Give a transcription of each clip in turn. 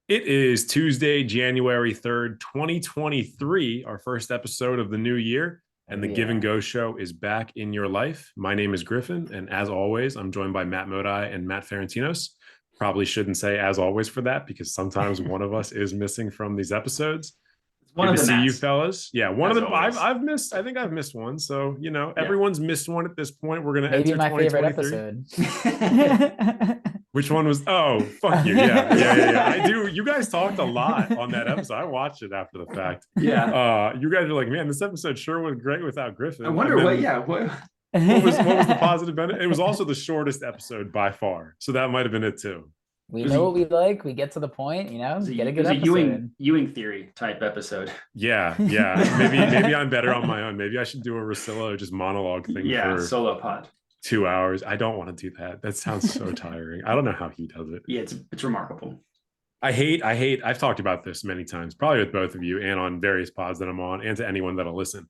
It is Tuesday, January 3rd, 2023, our first episode of the new year. And Oh the Give and yeah. Go show is back in your life. My name is Griffin. And as always, I'm joined by Matt Modi and Matt Ferentinos. Probably shouldn't say as always for that because sometimes one of us is missing from these episodes. It's one Good of to the see you Mats, fellas. Yeah, one of as the always. I've missed, I think I've missed one. So, Yeah. everyone's missed one at this point. We're gonna Maybe enter my favorite 2023. episode. Which one was? Oh, fuck you. Yeah. I do. You guys talked a lot on that episode. I watched it after the fact. Yeah. You guys are like, man, this episode sure was great without I Griffin. And wonder then what what was the positive benefit? It was also the shortest episode by far. So that might have been it too. We It was know what we like. We get to the point, get a It good was a episode. Ewing theory type episode. yeah. Maybe I'm better on my own. Maybe I should do a Rosillo just monologue thing Yeah, for solo pod. 2 hours. I don't want to do that. That sounds so tiring. I don't know how he does it. Yeah, it's remarkable. I've talked about this many times, probably with both of you and on various pods that I'm on, and to anyone that'll listen.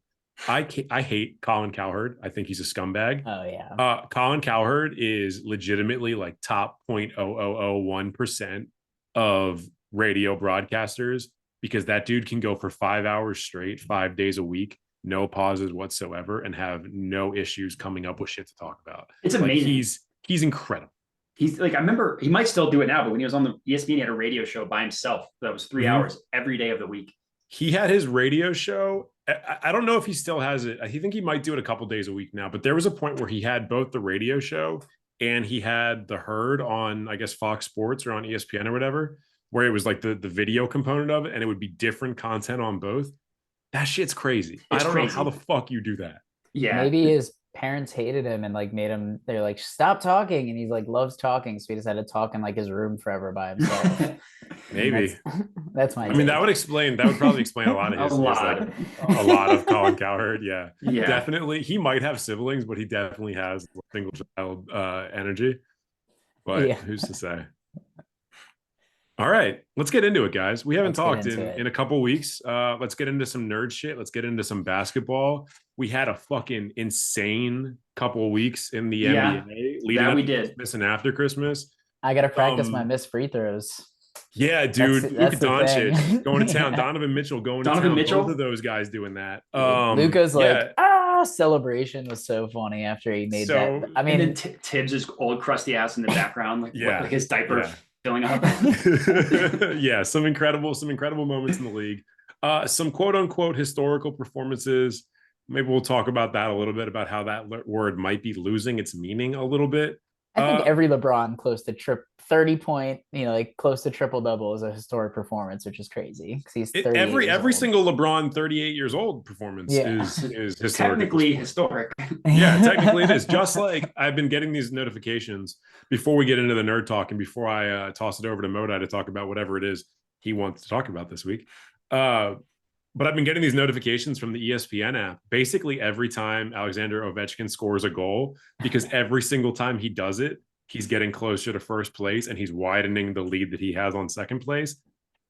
I hate Colin Cowherd. I think he's a scumbag. Oh yeah. Colin Cowherd is legitimately like top 0.0001% of radio broadcasters because that dude can go for 5 hours straight, 5 days a week, no pauses whatsoever, and have no issues coming up with shit to talk about. It's Like amazing. he's incredible. He's like, I remember he might still do it now, but when he was on the ESPN, he had a radio show by himself that was 3 hours every day of the week. He had his radio show. I don't know if he still has it. I think he might do it a couple days a week now, but there was a point where he had both the radio show and he had the herd on, I guess, Fox Sports or on ESPN or whatever, where it was like the video component of it and it would be different content on both. That shit's crazy. I don't know how the fuck you do that. Yeah. Maybe his parents hated him and like made him. They're like, stop talking, and he's like loves talking, so he just had to talk in like his room forever by himself. Maybe. That's my. I mean, that would probably explain a lot of his, a lot of Colin Cowherd. Yeah, Yeah. definitely. He might have siblings, but he definitely has single child energy. But who's to say? All right, let's get into it, guys. We haven't talked in a couple weeks. Let's get into some nerd shit. Let's get into some basketball. We had a fucking insane couple weeks in the NBA leading up to Christmas and after Christmas. I gotta practice my missed free throws. Yeah, dude. Luka Doncic going to town. Donovan Mitchell going to town. Mitchell? Both of those guys doing that. Luka's like, celebration was so funny after he made that. I mean, and then Tibbs' old crusty ass in the background, like his diaper filling up. Yeah, some incredible moments in the league. Some quote unquote historical performances. Maybe we'll talk about that a little bit, about how that word might be losing its meaning a little bit. I think every LeBron close to 30 point, like close to triple double is a historic performance, which is crazy because he's every single LeBron 38 years old performance is technically historic. Yeah, technically it is. Just like I've been getting these notifications before we get into the nerd talk and before I toss it over to Modi to talk about whatever it is he wants to talk about this week. But I've been getting these notifications from the ESPN app basically every time Alexander Ovechkin scores a goal, because every single time he does it, he's getting closer to first place and he's widening the lead that he has on second place.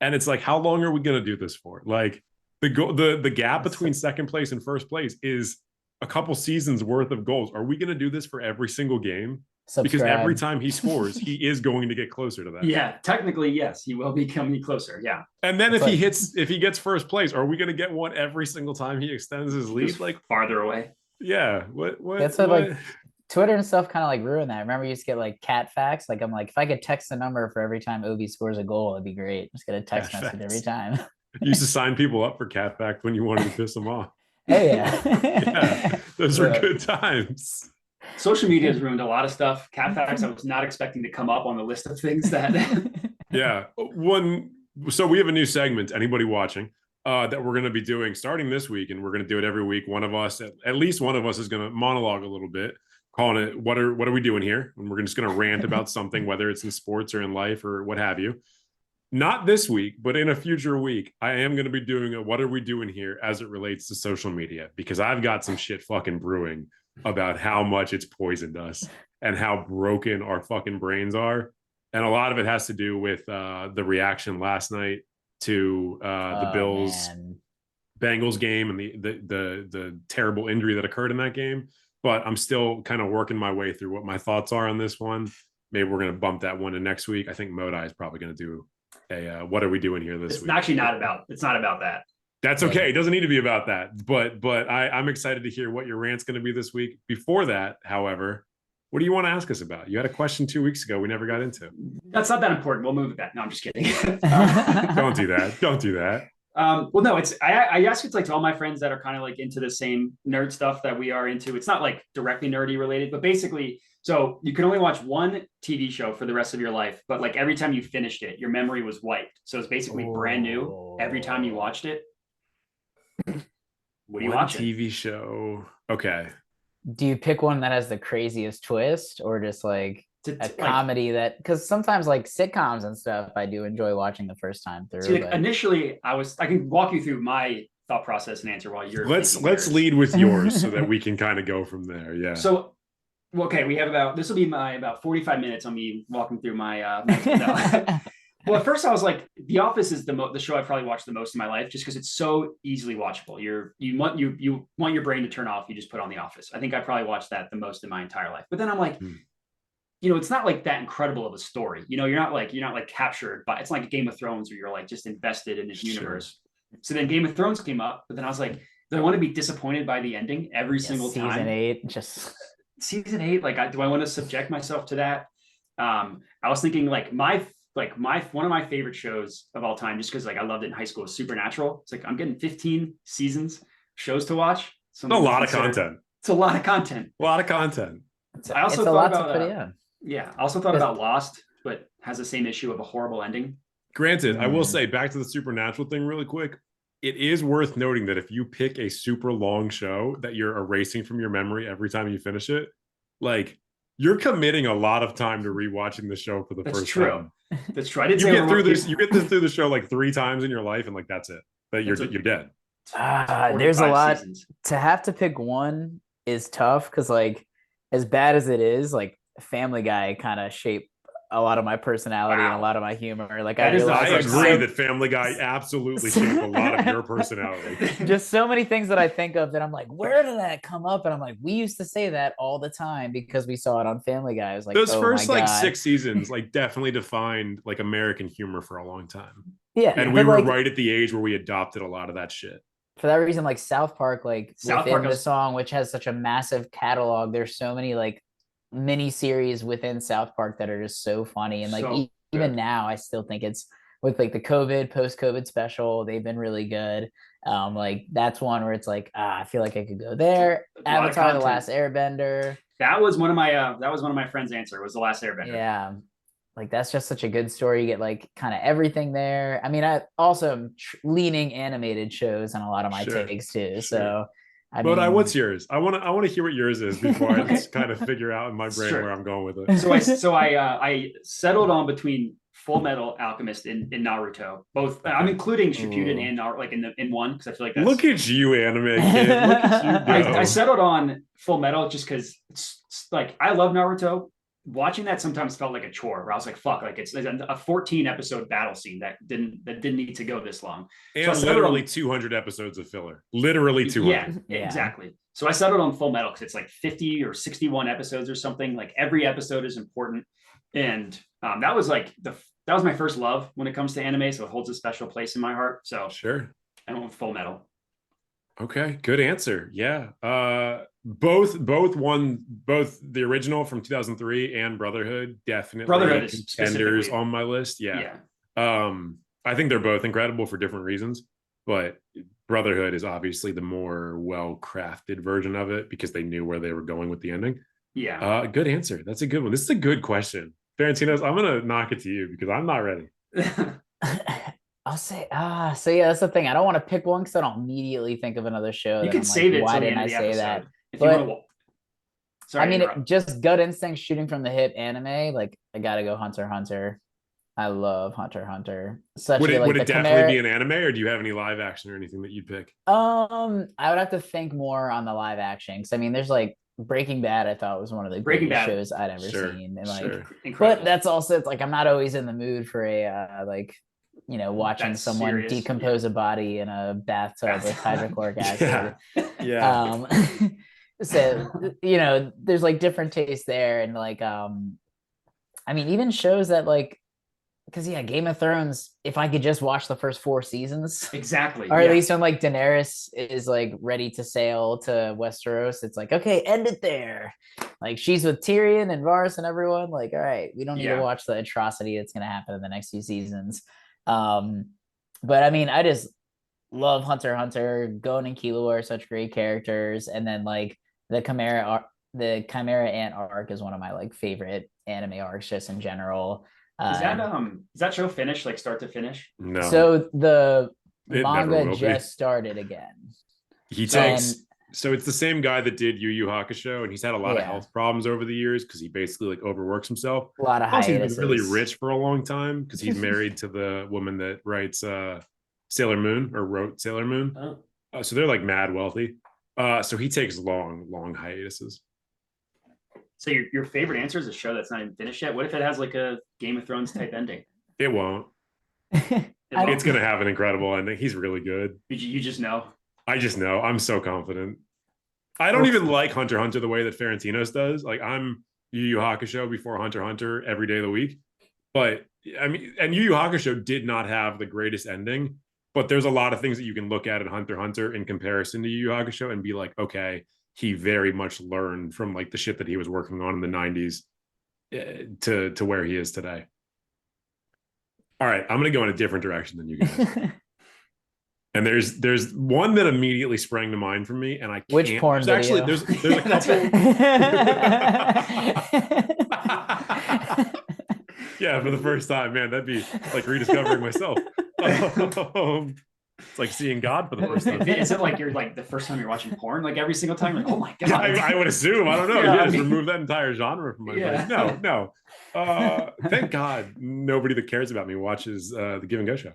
And it's like, how long are we going to do this for? Like the gap between second place and first place is a couple seasons worth of goals. Are we going to do this for every single game? Because every time he scores, he is going to get closer to that. Yeah, technically, yes, he will be coming closer. Yeah. And then if he gets first place, are we going to get one every single time he extends his lead? Like farther away. Yeah. That's what like Twitter and stuff kind of like ruined that. Remember, you used to get like cat facts. Like I'm like, if I could text the number for every time Ovi scores a goal, it'd be great. Just get a text message every time. You used to sign people up for cat fact when you wanted to piss them off. Oh yeah. Those were good times. Social media has ruined a lot of stuff. Cat facts, I was not expecting to come up on the list of things that. Yeah. So we have a new segment, anybody watching, that we're going to be doing starting this week, and we're going to do it every week. One of us, at least one of us, is going to monologue a little bit, calling it what are we doing here? And we're just going to rant about something, whether it's in sports or in life or what have you. Not this week, but in a future week, I am going to be doing a what are we doing here as it relates to social media, because I've got some shit fucking brewing about how much it's poisoned us and how broken our fucking brains are. And a lot of it has to do with the reaction last night to the Bills Bengals game and the terrible injury that occurred in that game. But I'm still kind of working my way through what my thoughts are on this one. Maybe we're going to bump that one to next week. I think Modi is probably going to do what are we doing here this It's week? actually not about. It's not about that. That's okay. It doesn't need to be about that. But I'm excited to hear what your rant's going to be this week. Before that, however, what do you want to ask us about? You had a question 2 weeks ago we never got into. That's not that important. We'll move it back. No, I'm just kidding. Don't do that. Don't do that. Well, no, I ask it like to all my friends that are kind of like into the same nerd stuff that we are into. It's not like directly nerdy related, but basically, so you can only watch one TV show for the rest of your life, but like every time you finished it, your memory was wiped. So it's basically brand new every time you watched it. What do you watch? TV show. Okay. Do you pick one that has the craziest twist, or just like a comedy that, because sometimes like sitcoms and stuff I do enjoy watching the first time through. See, like, initially I can walk you through my thought process and answer while you're let's lead with yours so that we can kind of go from there. Yeah. So okay, we have this will be my about 45 minutes on me walking through my Well, at first I was like, The Office is the show I've probably watched the most in my life, just because it's so easily watchable. You want your brain to turn off, you just put on The Office. I think I probably watched that the most in my entire life. But then I'm like, it's not like that incredible of a story. You're not like captured by, it's like Game of Thrones where you're like just invested in this universe. So then Game of Thrones came up, but then I was like, do I want to be disappointed by the ending every single time? Season 8, like, do I want to subject myself to that? I was thinking like one of my favorite shows of all time, just because like I loved it in high school, is Supernatural. It's like I'm getting 15 shows to watch. A lot of content. It's a lot of content. A lot of content. I also thought about I also thought about Lost, but has the same issue of a horrible ending. Granted, I will say, back to the Supernatural thing really quick, it is worth noting that if you pick a super long show that you're erasing from your memory every time you finish it, like, you're committing a lot of time to rewatching the show for the first time. That's true. I didn't you get through this. You get this through the show like 3 times in your life, and like that's it. But you're dead. There's a lot to have to pick one is tough, because like as bad as it is, like Family Guy kind of shaped a lot of my personality and a lot of my humor. Like I agree that Family Guy absolutely shaped a lot of your personality. Just so many things that I think of that I'm like, where did that come up? And I'm like, we used to say that all the time because we saw it on Family Guy. I was like, those first like 6 seasons like definitely defined like American humor for a long time. Yeah, and we were like, right at the age where we adopted a lot of that shit. For that reason, like South Park, like within the song, which has such a massive catalog, there's so many like mini series within South Park that are just so funny. And like even now, I still think it's with like the post-COVID special, they've been really good. Like that's one where it's like, I feel like I could go there. Avatar: The Last Airbender. That was one of my friend's answer, was The Last Airbender. Yeah. Like that's just such a good story. You get like kind of everything there. I mean, I also am leaning animated shows on a lot of my takes too. So what's yours? I want to hear what yours is before I just kind of figure out in my brain where I'm going with it. So I settled on between Full Metal Alchemist and Naruto. Both. I'm including Shippuden and Naruto like in one, because I feel like that's... Look at you, anime kid. Look at you go. I settled on Full Metal just because it's like I love Naruto. Watching that sometimes felt like a chore, where I was like, fuck, like it's a 14 episode battle scene that didn't need to go this long. And so literally 200 episodes of filler. Literally 200. Yeah, exactly. So I settled on Full Metal because it's like 50 or 61 episodes or something. Like every episode is important. And that was like that was my first love when it comes to anime. So it holds a special place in my heart. So sure. I went with Full Metal. Okay, good answer. Yeah. Both the original from 2003 and Brotherhood definitely contenders on my list. Yeah. I think they're both incredible for different reasons, but Brotherhood is obviously the more well-crafted version of it because they knew where they were going with the ending. Yeah. Good answer. That's a good one. This is a good question. Ferentinos, I'm gonna knock it to you because I'm not ready. I'll say, so yeah, that's the thing. I don't want to pick one because I don't immediately think of another show. You can save it. Why didn't I say that? But I mean, just gut instinct, shooting from the hip anime. Like, I gotta go Hunter x Hunter. I love Hunter x Hunter. Would it definitely be an anime, or do you have any live action or anything that you'd pick? I would have to think more on the live action, because I mean, there's like Breaking Bad. I thought was one of the greatest shows I'd ever seen, and like, but that's also, it's like I'm not always in the mood for a watching someone decompose a body in a bathtub with hydrochloric acid. Yeah. So there's like different tastes there, and like I mean, even shows that like because Game of Thrones, if I could just watch the first 4 seasons, exactly, or at least when like Daenerys is like ready to sail to Westeros, it's like, okay, end it there. Like she's with Tyrion and Varys and everyone. Like, all right, we don't need to watch the atrocity that's gonna happen in the next few seasons. But I mean, I just love Hunter x Hunter. Gon and Killua are such great characters, and then like the Chimera Ant arc is one of my like favorite anime arcs just in general. Is that show finished, like start to finish? No. So the manga just started again. So it's the same guy that did Yu Yu Hakusho, and he's had a lot of health problems over the years because he basically like overworks himself. A lot of hiatuses. He's been really rich for a long time because he's married to the woman that writes Sailor Moon, or wrote Sailor Moon. So they're like mad wealthy. So he takes long hiatuses. So your favorite answer is a show that's not even finished yet? What if it has like a Game of Thrones type ending? It won't. It's going to have an incredible ending. He's really good. You just know? I just know. I'm so confident. I don't even like Hunter x Hunter the way that Ferentinos does. Like I'm Yu Yu Hakusho before Hunter x Hunter every day of the week. But I mean, and Yu Yu Hakusho did not have the greatest ending, but there's a lot of things that you can look at in Hunter x Hunter in comparison to Yu Yu Hakusho and be like, okay, he very much learned from like the shit that he was working on in the 90s to where he is today. All right, I'm going to go in a different direction than you guys. And there's one that immediately sprang to mind for me, and I can't. Which porn video? Actually, there's a couple. Yeah, for the first time, man, that'd be like rediscovering myself. It's like seeing God for the first time. Is it like you're like the first time you're watching porn, like every single time? You're like, oh my God. I would assume. I don't know. Just remove that entire genre from my brain. No. Thank God nobody that cares about me watches the Give and Go show.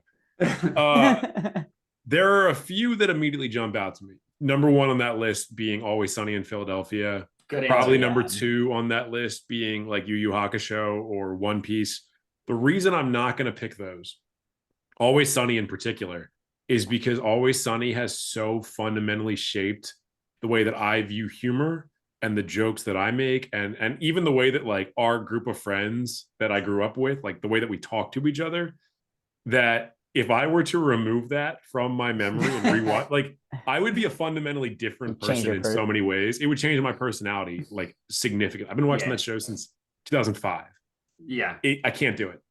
There are a few that immediately jump out to me. Number one on that list being Always Sunny in Philadelphia. Good answer, Probably number two on that list being like Yu Yu Hakusho or One Piece. The reason I'm not going to pick those, Always Sunny in particular, is because Always Sunny has so fundamentally shaped the way that I view humor and the jokes that I make, and even the way that like our group of friends that I grew up with, like the way that we talk to each other, that if I were to remove that from my memory and rewatch, like I would be a fundamentally different person in so many ways. It would change my personality like significantly. I've been watching that show since 2005. Yeah. I can't do it.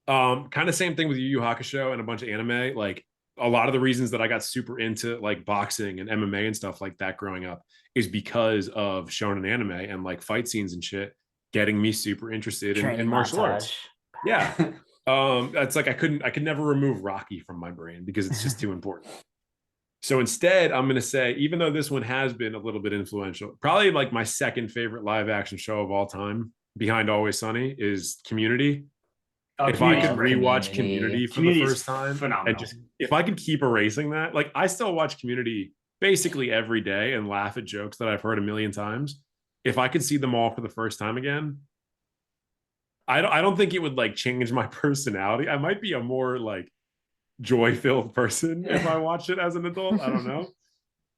Kind of same thing with Yu Yu Hakusho and a bunch of anime. Like a lot of the reasons that I got super into like boxing and MMA and stuff like that growing up is because of shonen anime and like fight scenes and shit getting me super interested in martial arts. Yeah. It's like I could never remove Rocky from my brain because it's just too important. So instead, I'm going to say, even though this one has been a little bit influential, probably like my second favorite live action show of all time behind Always Sunny is Community. If I could rewatch Community for the first time, and just if I could keep erasing that, like I still watch Community basically every day and laugh at jokes that I've heard a million times. If I could see them all for the first time again, I don't think it would like change my personality. I might be a more like joy-filled person if I watched it as an adult. I don't know.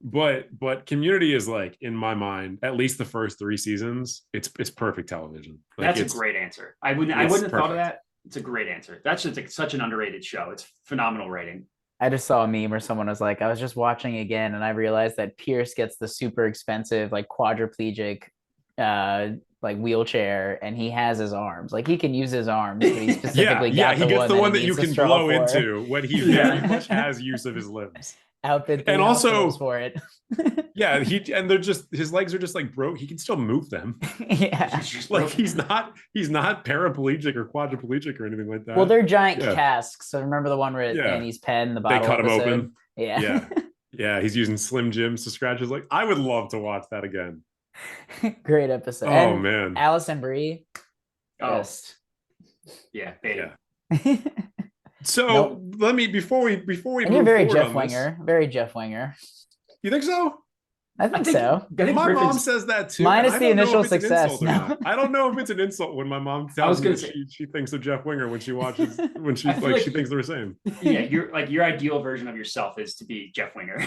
But Community is like, in my mind, at least the first 3 seasons, it's perfect television. Like, that's a great answer. I wouldn't have thought of that. It's a great answer. That's just like such an underrated show. It's phenomenal writing. I just saw a meme where someone was like, I was just watching again and I realized that Pierce gets the super expensive like quadriplegic like wheelchair, and he has his arms. Like he can use his arms, but he specifically he gets the one that you can blow into when he very much has use of his limbs. And also for it. Yeah, they're just, his legs are just like broke. He can still move them. Yeah, like he's not paraplegic or quadriplegic or anything like that. Well, they're giant casks. So remember the one where Annie's pen, the bottle. They cut him episode? open. Yeah. Yeah. He's using Slim Jims to scratch his leg. I would love to watch that again. Great episode. Oh man, Alice and Brie. Yes. Yeah. So let me before we and you're very Jeff Winger. Very Jeff Winger. You think so? I think so. My mom says that too. Minus the initial success. No. I don't know if it's an insult when my mom tells me she thinks of Jeff Winger when she watches she thinks they're the same. Yeah, your ideal version of yourself is to be Jeff Winger.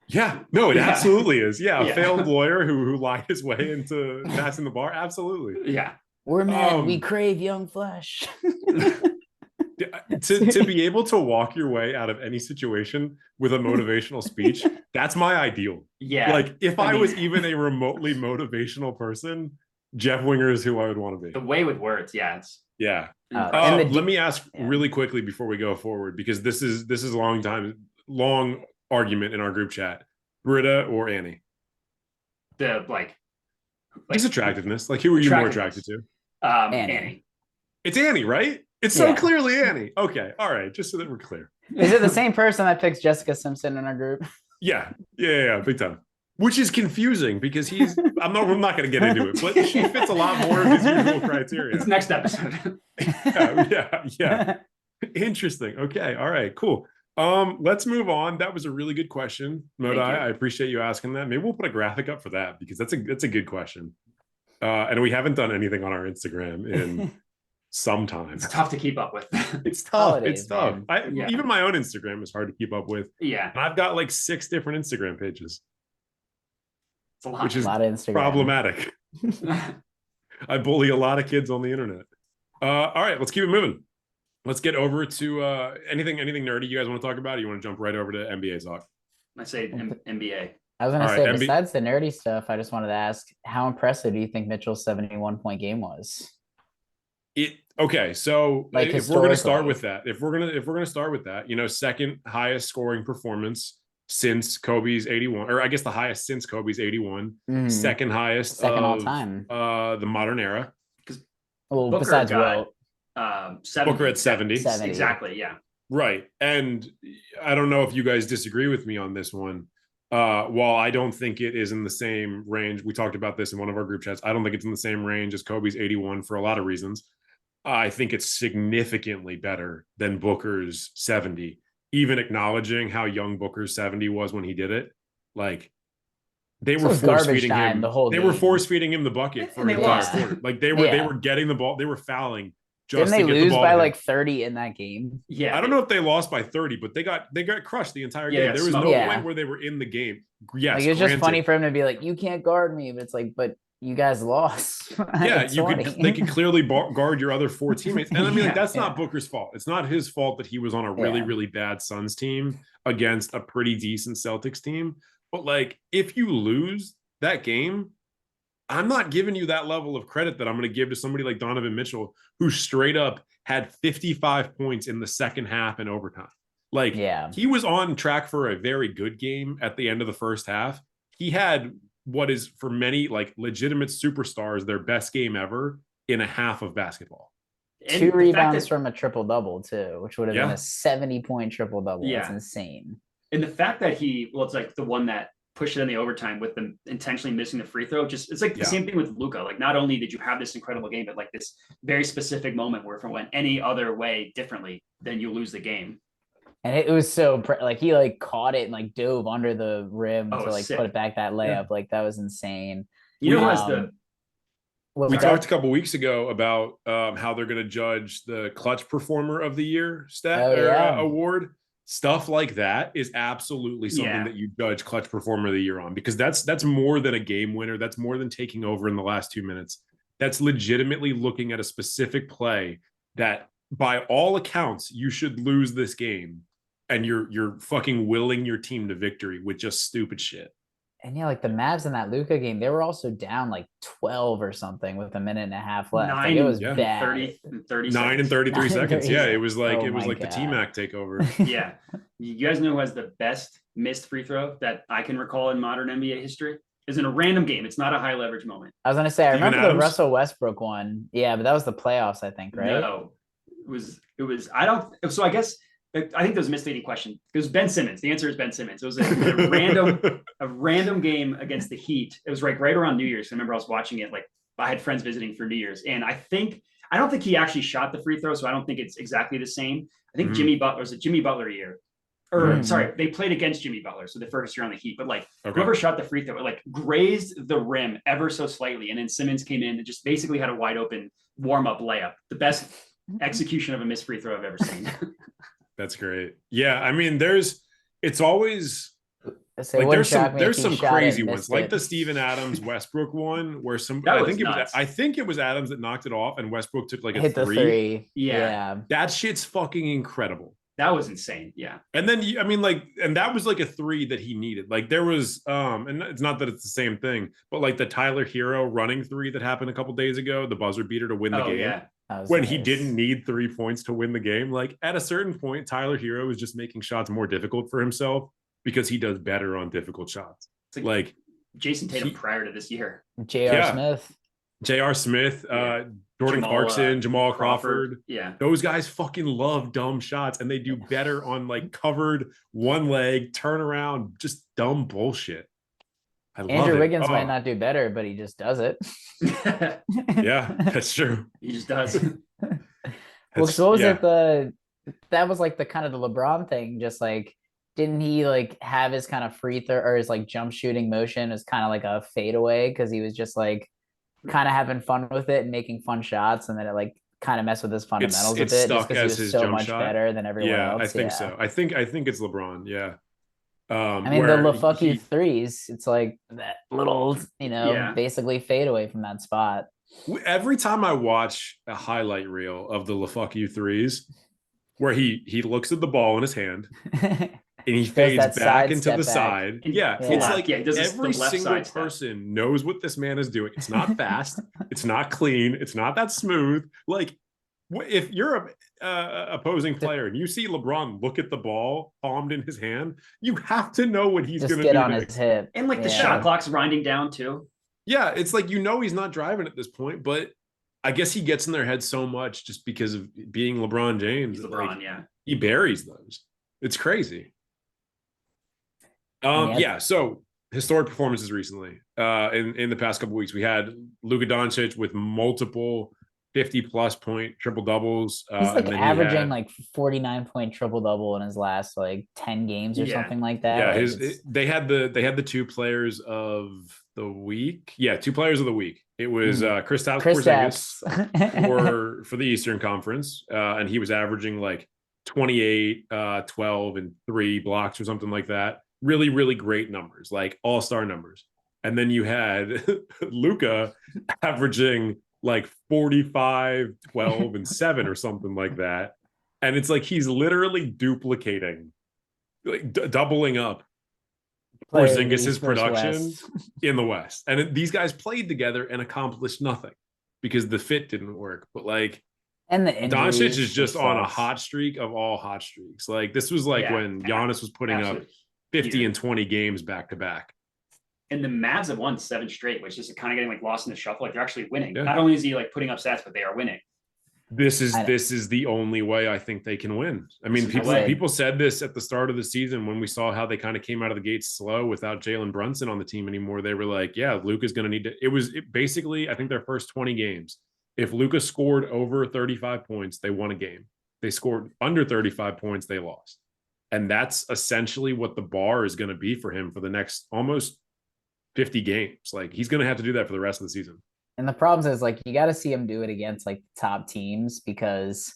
Yeah, no, it absolutely is. Yeah, a failed lawyer who lied his way into passing the bar. Absolutely. Yeah. We're men. We crave young flesh. to be able to walk your way out of any situation with a motivational speech, that's my ideal. Yeah. Like if I was even a remotely motivational person, Jeff Winger is who I would want to be. The way with words, yeah. Let me ask really quickly before we go forward, because this is a long argument in our group chat. Britta or Annie? Just attractiveness. Like, who are you more attracted to? Annie. It's Annie, right? It's so clearly Annie. Okay, all right. Just so that we're clear. Is it the same person that picks Jessica Simpson in our group? Yeah, big time. Which is confusing because I'm not going to get into it, but she fits a lot more of his usual criteria. It's next episode. yeah. Interesting. Okay, all right, cool. Let's move on. That was a really good question, Modai. I appreciate you asking that. Maybe we'll put a graphic up for that because that's a good question. And we haven't done anything on our Instagram in some time. It's tough to keep up with. It's tough. It's tough. Even my own Instagram is hard to keep up with. Yeah. And I've got like 6 different Instagram pages. It's a lot. Which is a lot of Instagram. Problematic. I bully a lot of kids on the internet. All right, let's keep it moving. Let's get over to anything nerdy you guys want to talk about? Or you want to jump right over to NBA talk? I say NBA. I was going to say, besides the nerdy stuff, I just wanted to ask, how impressive do you think Mitchell's 71-point game was? Okay, so like if we're going to start with that, if we're going to start with that, second highest scoring performance since Kobe's 81, or I guess the highest since Kobe's 81, second highest all time, the modern era. Because besides Booker at 70. Exactly, yeah. Right. And I don't know if you guys disagree with me on this one. While I don't think it is in the same range, we talked about this in one of our group chats. I don't think it's in the same range as Kobe's 81 for a lot of reasons. I think it's significantly better than Booker's 70. Even acknowledging how young Booker's 70 was when he did it, like they were force feeding him the whole. They were force feeding him the bucket for an entire quarter. Like they were getting the ball. They were fouling. Didn't they lose by like 30 in that game? Yeah, I don't know if they lost by 30, but they got crushed the entire game. There was no point where they were in the game. Yes, like, it was just funny for him to be like, "You can't guard me," but it's like, but you guys lost. Yeah, they could clearly guard your other 4 teammates. And I mean, like, that's not Booker's fault. It's not his fault that he was on a really, really bad Suns team against a pretty decent Celtics team. But like, if you lose that game, I'm not giving you that level of credit that I'm going to give to somebody like Donovan Mitchell, who straight up had 55 points in the second half and overtime. Like, he was on track for a very good game at the end of the first half. He had what is for many like legitimate superstars their best game ever in a half of basketball. 2 rebounds from a triple-double too, which would have been a 70-point triple-double. Yeah. That's insane. And the fact that it's like the one that pushed it in the overtime with them intentionally missing the free throw. It's like the same thing with Luka. Like, not only did you have this incredible game, but like this very specific moment where if it went any other way differently, then you lose the game. And it was so like he like caught it and like dove under the rim to like put it back that layup. Yeah. Like that was insane. You know, as we talked a couple weeks ago about how they're going to judge the clutch performer of the year award. Stuff like that is absolutely something that you judge clutch performer of the year on, because that's more than a game winner. That's more than taking over in the last 2 minutes. That's legitimately looking at a specific play that by all accounts you should lose this game, and you're fucking willing your team to victory with just stupid shit. And like the Mavs in that Luka game, they were also down like 12 or something with a minute and a half left. Like, it was bad. 30 9 and 33 seconds. Yeah, it was like the T-Mac takeover. Yeah. You guys know who has the best missed free throw that I can recall in modern NBA history? Is in a random game. It's not a high leverage moment. I was gonna say, I remember the Russell Westbrook one. Yeah, but that was the playoffs, I think, right? No. It was I guess I think that was a misleading question. It was Ben Simmons. The answer is Ben Simmons. It was a random game against the Heat. It was right around New Year's. I remember I was watching it. Like, I had friends visiting for New Year's, and I don't think he actually shot the free throw, so I don't think it's exactly the same. I think Jimmy Butler year, or sorry, they played against Jimmy Butler, so the first year on the Heat. But like whoever shot the free throw, it like grazed the rim ever so slightly, and then Simmons came in and just basically had a wide open warm up layup. The best execution of a missed free throw I've ever seen. That's great. Yeah, I mean, it's always So Like there's there's some crazy ones, like it. the Steven Adams Westbrook one, where nuts. I think it was Adams that knocked it off, and Westbrook took like a Hit the three. Yeah. That shit's fucking incredible. That was insane. Yeah. And then I mean, like, and that was like a three that he needed. Like there was, and it's not that it's the same thing, but like the Tyler Hero running three that happened a couple days ago, the buzzer beater to win the game. Yeah. When he didn't need 3 points to win the game. Like at a certain point, Tyler Hero is just making shots more difficult for himself because he does better on difficult shots. It's like Jason Tatum prior to this year. J.R. Smith. J.R. Smith, Jordan Clarkson, Jamal Crawford. Yeah. Those guys fucking love dumb shots, and they do better on like covered one leg, turn around, just dumb bullshit. Andrew Wiggins might not do better, but he just does it. Yeah, that's true. He just does. Well, so what was it? That was like the kind of the LeBron thing, just like, didn't he like have his kind of free throw or his like jump shooting motion as kind of like a fadeaway because he was just like kind of having fun with it and making fun shots, and then it like kind of messed with his fundamentals a bit just because he was so much better than everyone else. I think so. I think it's LeBron. Yeah. I mean, the LaFucky threes, it's like that little, basically fade away from that spot. Every time I watch a highlight reel of the LaFucky threes, where he looks at the ball in his hand and he fades back into the side. Yeah. It's like every single person knows what this man is doing. It's not fast. It's not clean. It's not that smooth. Like, if you're a opposing player and you see LeBron look at the ball palmed in his hand, you have to know what he's going to do. Get on his hip. And like the shot clock's winding down too. Yeah, it's like, he's not driving at this point, but I guess he gets in their head so much just because of being LeBron James. He's LeBron, he buries those. It's crazy. So historic performances recently. In the past couple of weeks, we had Luka Doncic with multiple 50-plus point triple doubles. He's like averaging like 49-point triple double in his last like 10 games or something like that. Yeah, they had the two players of the week. Yeah, two players of the week. It was Kristaps Porzingis for the Eastern Conference, and he was averaging like 28, 12, and 3 blocks or something like that. Really, really great numbers, like all-star numbers. And then you had Luka averaging like 45, 12, and 7 or something like that. And it's like he's literally duplicating, like doubling up Porzingis' production in the West. And these guys played together and accomplished nothing because the fit didn't work. But like, and the Doncic is just on a hot streak of all hot streaks. Like this was like when Giannis was putting up 50 and 20 games back to back. And the Mavs have won 7 straight, which is kind of getting like lost in the shuffle. Like they're actually winning. Yeah. Not only is he like putting up stats, but they are winning. This is the only way I think they can win. I mean, people said this at the start of the season when we saw how they kind of came out of the gates slow without Jalen Brunson on the team anymore. They were like, yeah, Luka's going to need to. Basically, I think their first 20 games, if Luka scored over 35 points, they won a game. They scored under 35 points, they lost. And that's essentially what the bar is going to be for him for the next almost 50 games. Like he's going to have to do that for the rest of the season. And the problem is like, you got to see him do it against like top teams because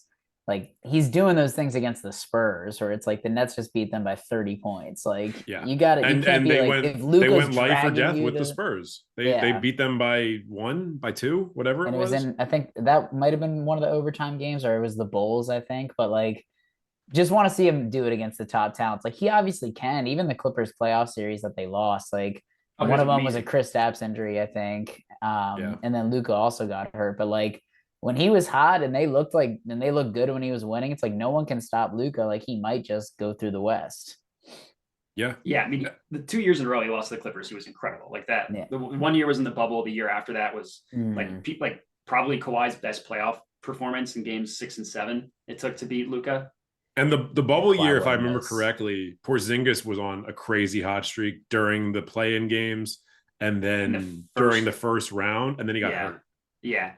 like he's doing those things against the Spurs or it's like the Nets just beat them by 30 points. Like you got to, and they went life or death with the Spurs. They beat them by 1, by 2, whatever it was. I think that might've been one of the overtime games or it was the Bulls, I think, but like, just want to see him do it against the top talents. Like he obviously can, even the Clippers playoff series that they lost, like, one of them was a Kristaps injury, I think. And then Luka also got hurt. But like when he was hot and they looked good when he was winning, it's like no one can stop Luka. Like he might just go through the West. Yeah. Yeah. I mean, the 2 years in a row he lost to the Clippers, he was incredible. Like that. Yeah. The 1 year was in the bubble. The year after that was like probably Kawhi's best playoff performance in games 6 and 7. It took to beat Luka. And the bubble year, if I remember correctly, Porzingis was on a crazy hot streak during the play-in games and then during the first round, and then he got hurt. Yeah.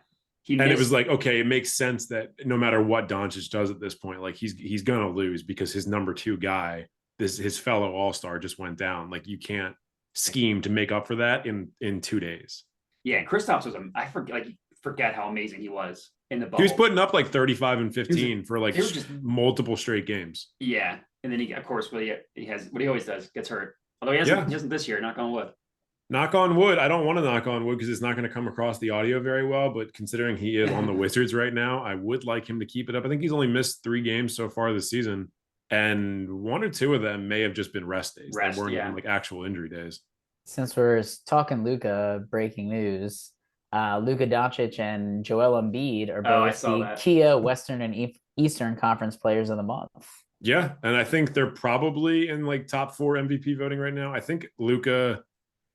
It was like, okay, it makes sense that no matter what Doncic does at this point, like he's gonna lose because his number 2 guy, his fellow all-star just went down. Like you can't scheme to make up for that in 2 days. Yeah, and Kristaps was forget how amazing he was in the bubble. He was putting up like 35 and 15 for like multiple straight games. Yeah. And then he, of course, what he always does, gets hurt Although he hasn't this year, knock on wood. Knock on wood. I don't want to knock on wood because it's not going to come across the audio very well. But considering he is on the Wizards right now, I would like him to keep it up. I think he's only missed 3 games so far this season, and 1 or 2 of them may have just been rest days. They weren't even like actual injury days. Since we're talking Luka, breaking news: Luka Doncic and Joel Embiid are both the Kia Western and Eastern Conference Players of the Month. Yeah, and I think they're probably in like top 4 MVP voting right now. I think Luka,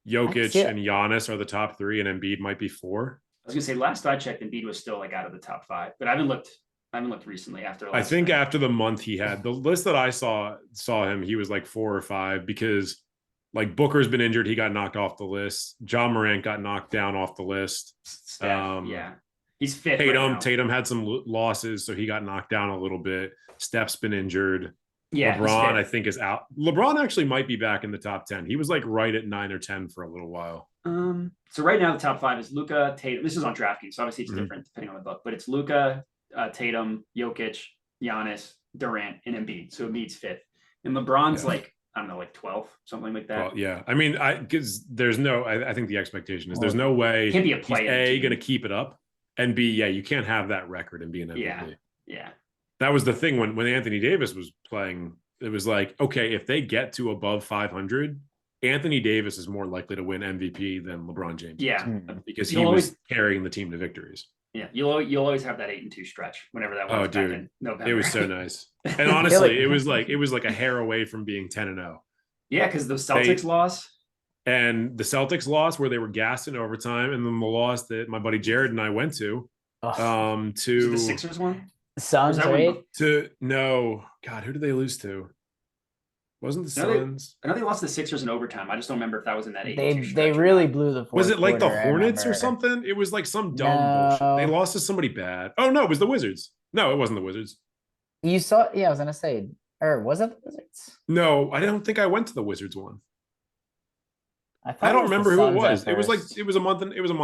Jokic, and Giannis are the top 3, and Embiid might be 4. I was gonna say last I checked, Embiid was still like out of the top 5, but I haven't looked recently after. I think after the month he had, the list that I saw him, he was like 4 or 5 because like Booker's been injured, he got knocked off the list. John Morant got knocked down off the list. Yeah, he's 5th. Tatum had some losses, so he got knocked down a little bit. Steph's been injured. Yeah, LeBron, I think, is out. LeBron actually might be back in the top 10. He was like right at 9 or 10 for a little while. So right now the top 5 is Luka, Tatum. This is on DraftKings, so obviously it's different depending on the book, but it's Luka, Tatum, Jokic, Giannis, Durant, and Embiid. So Embiid's 5th, and LeBron's like, I don't know, like 12th, something like that. Well, yeah. I mean, because there's no, I think the expectation is there's no way can't be a player. He's going to keep it up, and B, you can't have that record and be an MVP. Yeah. That was the thing when Anthony Davis was playing. It was like, okay, if they get to above 500, Anthony Davis is more likely to win MVP than LeBron James. Yeah, because he was carrying the team to victories. Yeah, you'll always have that 8-2 stretch whenever that was. Oh, dude, in November. It was so nice. And honestly, it was like a hair away from being 10-0. Yeah, because the Celtics lost. And the Celtics lost where they were gassed in overtime, and then the loss that my buddy Jared and I went to the Sixers one. Suns, right? God, who did they lose to? Wasn't the Suns? I know they lost the Sixers in overtime. I just don't remember if that was in that 8-2 They really blew the fourth. Was it like the Hornets or something? It was like some dumb bullshit. They lost to somebody bad. Oh no, it was the Wizards. No, it wasn't the Wizards. You saw? Yeah, I was gonna say, or was it the Wizards? No, I don't think I went to the Wizards one. I don't remember who it was. It was a month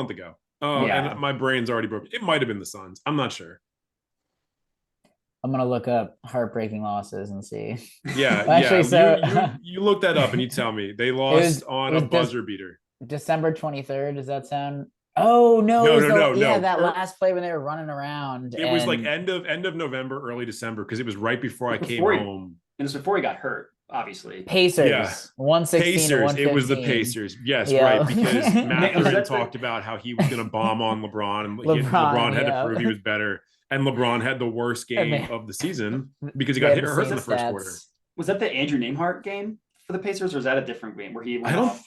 ago. And my brain's already broken. It might have been the Suns. I'm not sure. I'm gonna look up heartbreaking losses and see. Yeah, actually, so you look that up and you tell me they lost on a buzzer beater. December 23rd. Does that sound? Oh no! No. That last play when they were running around. It was like end of November, early December, because it was right before I came home. And it's before he got hurt, obviously. Pacers, 116 to 115. It was the Pacers. Yes, right. Because Mathurin talked about how he was going to bomb on LeBron, and LeBron had to prove he was better. And LeBron had the worst game of the season because he got hurt in the first quarter. Was that the Andrew Nembhard game for the Pacers, or is that a different game where he went off?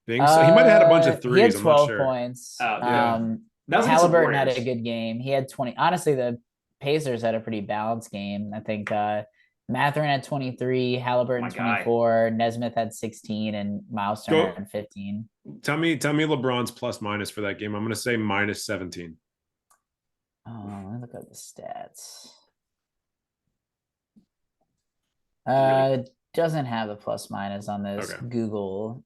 Think so. He might have had a bunch of threes. He had 12 sure. points. That Halliburton had a good game. He had 20. Honestly, the Pacers had a pretty balanced game. I think Mathurin had 23, Halliburton 24, Nesmith had 16, and Miles Turner had 15. Tell me LeBron's plus minus for that game. I'm going to say minus 17. Let me look at the stats. It doesn't have a plus minus on this Google.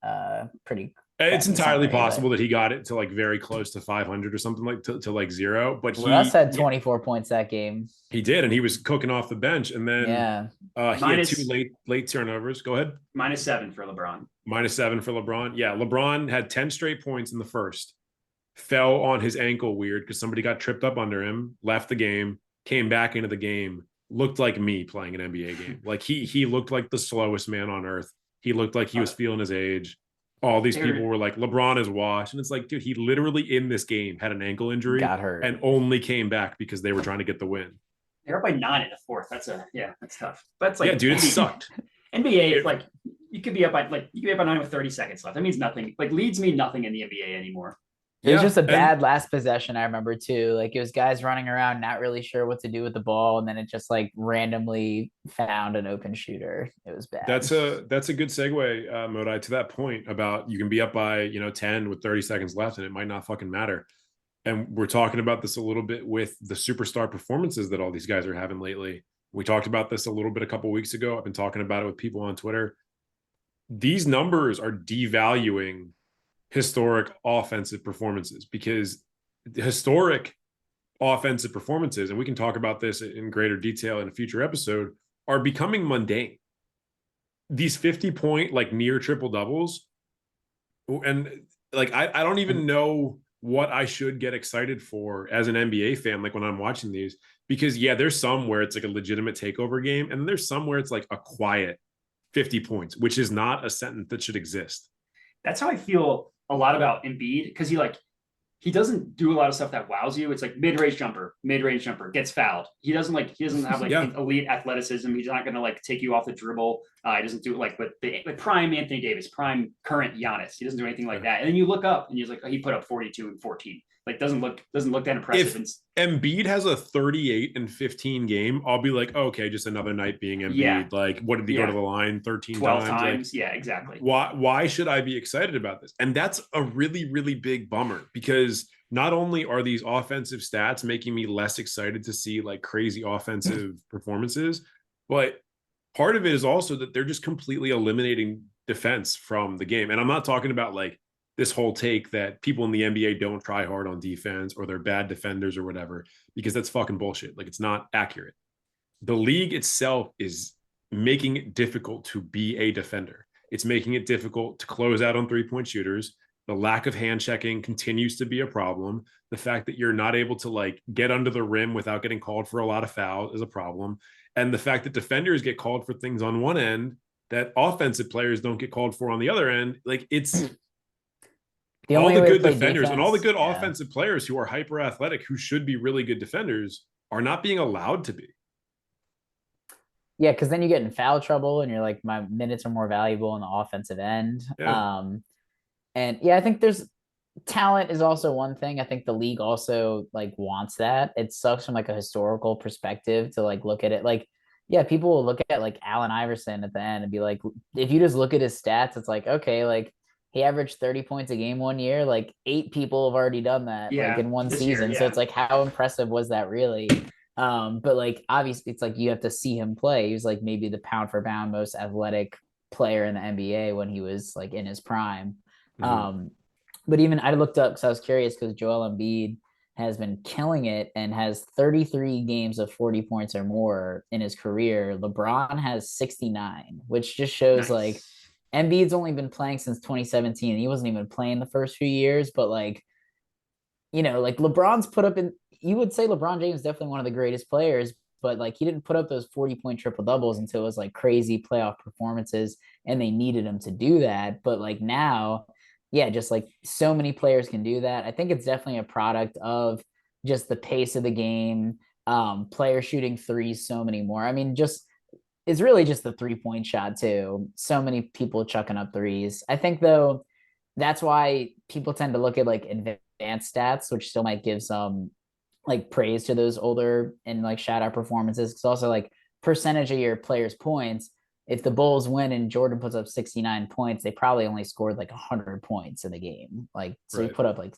It's entirely possible that he got it to like very close to 500 or something like to like 0. But Russ had 24 points that game. He did, and he was cooking off the bench. And then he had 2 late turnovers. Go ahead. -7 for LeBron. -7 for LeBron. Yeah, LeBron had 10 straight points in the first. Fell on his ankle weird because somebody got tripped up under him, left the game, came back into the game, looked like me playing an NBA game. Like he looked like the slowest man on earth. He looked like he was feeling his age. All these people were like, LeBron is washed. And it's like, dude, he literally in this game had an ankle injury, got hurt, and only came back because they were trying to get the win. They're up by 9 in the fourth. That's tough. That's like, dude, it sucked. NBA, like you could be up by 9 with 30 seconds left. That means nothing. Like leads mean nothing in the NBA anymore. It was just a bad last possession, I remember too. Like it was guys running around, not really sure what to do with the ball, and then it just like randomly found an open shooter. It was bad. That's a good segue, Modai, to that point about you can be up by 10 with 30 seconds left, and it might not fucking matter. And we're talking about this a little bit with the superstar performances that all these guys are having lately. We talked about this a little bit a couple of weeks ago. I've been talking about it with people on Twitter. These numbers are devaluing historic offensive performances, because historic offensive performances, and we can talk about this in greater detail in a future episode, are becoming mundane. these 50-point like near triple doubles, and like I don't even know what I should get excited for as an NBA fan, like when I'm watching these, because yeah, there's some where it's like a legitimate takeover game, and then there's some where it's like a quiet 50 points, which is not a sentence that should exist. That's how I feel a lot about Embiid, because he doesn't do a lot of stuff that wows you. It's like mid-range jumper, gets fouled. He doesn't have like elite athleticism. He's not going to like take you off the dribble. He doesn't do it like with prime Anthony Davis, prime current Giannis. He doesn't do anything like that. And then you look up and he's like, he put up 42 and 14. Like doesn't look that impressive. If Embiid has a 38 and 15 game, I'll be like, oh, okay, just another night being Embiid. Yeah. Like, what did he go to the line 12 times? Like, yeah, exactly. Why should I be excited about this? And that's a really, really big bummer, because not only are these offensive stats making me less excited to see like crazy offensive performances, but part of it is also that they're just completely eliminating defense from the game. And I'm not talking about like this whole take that people in the NBA don't try hard on defense or they're bad defenders or whatever, because that's fucking bullshit. Like, it's not accurate. The league itself is making it difficult to be a defender. It's making it difficult to close out on 3-point shooters. The lack of hand checking continues to be a problem. The fact that you're not able to like get under the rim without getting called for a lot of fouls is a problem. And the fact that defenders get called for things on one end that offensive players don't get called for on the other end, like it's all the good defenders and all the good offensive players who are hyper athletic, who should be really good defenders, are not being allowed to be. Yeah, because then you get in foul trouble and you're like, my minutes are more valuable on the offensive end. Yeah. And yeah, I think there's talent is also one thing. I think the league also like wants that. It sucks from like a historical perspective to like look at it. Like, yeah, people will look at like Allen Iverson at the end and be like, if you just look at his stats, it's like, okay, like he averaged 30 points a game one year. Like 8 people have already done that like in one season. So it's like, how impressive was that really? But like, obviously it's like, you have to see him play. He was like maybe the pound for pound most athletic player in the NBA when he was like in his prime. But even I looked up because I was curious, because Joel Embiid has been killing it and has 33 games of 40 points or more in his career. LeBron has 69, which just shows like Embiid's only been playing since 2017. And he wasn't even playing the first few years, but like, you know, like LeBron's put up in, you would say LeBron James is definitely one of the greatest players, but like he didn't put up those 40-point triple doubles until it was like crazy playoff performances and they needed him to do that. But like now, yeah, just like so many players can do that. I think it's definitely a product of just the pace of the game, players shooting threes so many more. I mean, just it's really just the 3-point shot too. So many people chucking up threes. I think though, that's why people tend to look at like advanced stats, which still might give some like praise to those older and like shout out performances. It's also like percentage of your players' points. If the Bulls win and Jordan puts up 69 points, they probably only scored like 100 points in the game. Like, so you put up like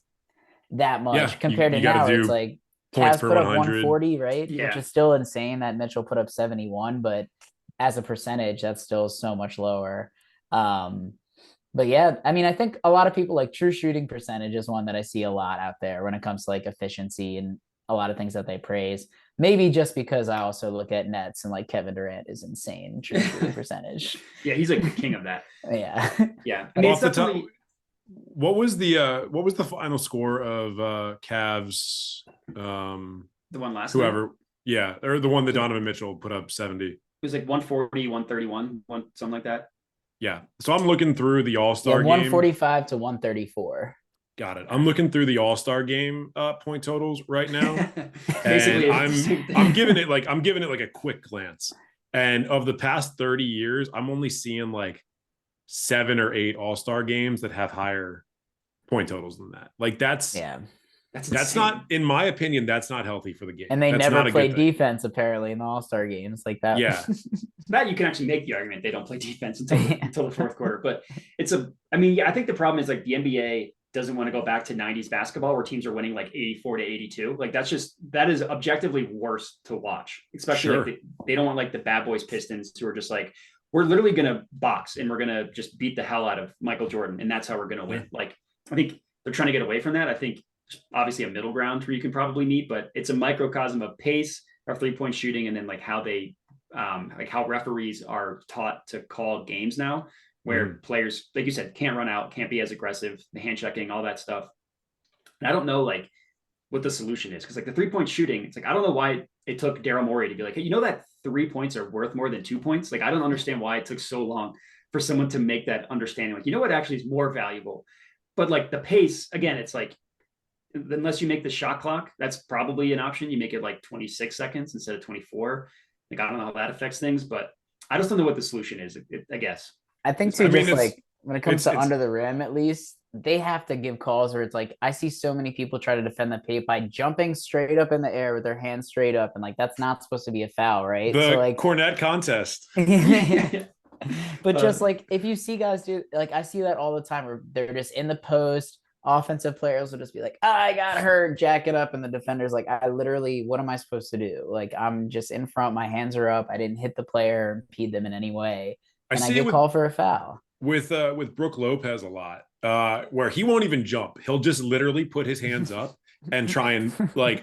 that much compared to now. It's like Cavs put up 140, right? Yeah. Which is still insane that Mitchell put up 71, but as a percentage, that's still so much lower. But yeah, I mean, I think a lot of people like true shooting percentage is one that I see a lot out there when it comes to like efficiency and a lot of things that they praise. Maybe just because I also look at nets and like Kevin Durant is insane true shooting percentage. Yeah, he's like the king of that. Yeah. Yeah. I mean, it's definitely... what was the final score of Cavs? The one last whoever night? Yeah, or the one that Donovan Mitchell put up 70. It was like 140, 131, something like that. Yeah. So I'm looking through the All-Star game. 145 to 134. Got it. I'm looking through the All-Star game point totals right now. And I'm giving it like a quick glance. And of the past 30 years, I'm only seeing like 7 or 8 All-Star games that have higher point totals than that. Like that's not, in my opinion, that's not healthy for the game. And they never play defense apparently in the All-Star games like that. Yeah. That you can actually make the argument they don't play defense until the fourth quarter. But I think the problem is like the NBA doesn't want to go back to 90s basketball where teams are winning like 84 to 82. Like that is objectively worse to watch, especially like they don't want like the bad boys Pistons who are just like, we're literally going to box and we're going to just beat the hell out of Michael Jordan. And that's how we're going to win. Like, I think they're trying to get away from that. I think obviously a middle ground where you can probably meet, but it's a microcosm of pace, of 3-point shooting, and then like how they like how referees are taught to call games now, where players, like you said, can't run out, can't be as aggressive, the hand checking, all that stuff. And I don't know like what the solution is, because like the 3-point shooting, it's like I don't know why it took Daryl Morey to be like, hey, you know that 3 points are worth more than 2 points. Like I don't understand why it took so long for someone to make that understanding. Like, you know what actually is more valuable, but like the pace again, it's like unless you make the shot clock, that's probably an option. You make it like 26 seconds instead of 24. Like, I don't know how that affects things, but I just don't know what the solution is, I guess. I think too, like when it comes to under the rim, at least they have to give calls where it's like, I see so many people try to defend the paint by jumping straight up in the air with their hands straight up. And like, that's not supposed to be a foul, right? The so like cornet contest. But just like, if you see guys do, like, I see that all the time where they're just in the post, offensive players will just be like, oh, I got hurt, jack it up. And the defender's like, I literally, what am I supposed to do? Like, I'm just in front, my hands are up. I didn't hit the player, impede them in any way. And I get called for a foul. With Brook Lopez a lot, where he won't even jump. He'll just literally put his hands up and try and like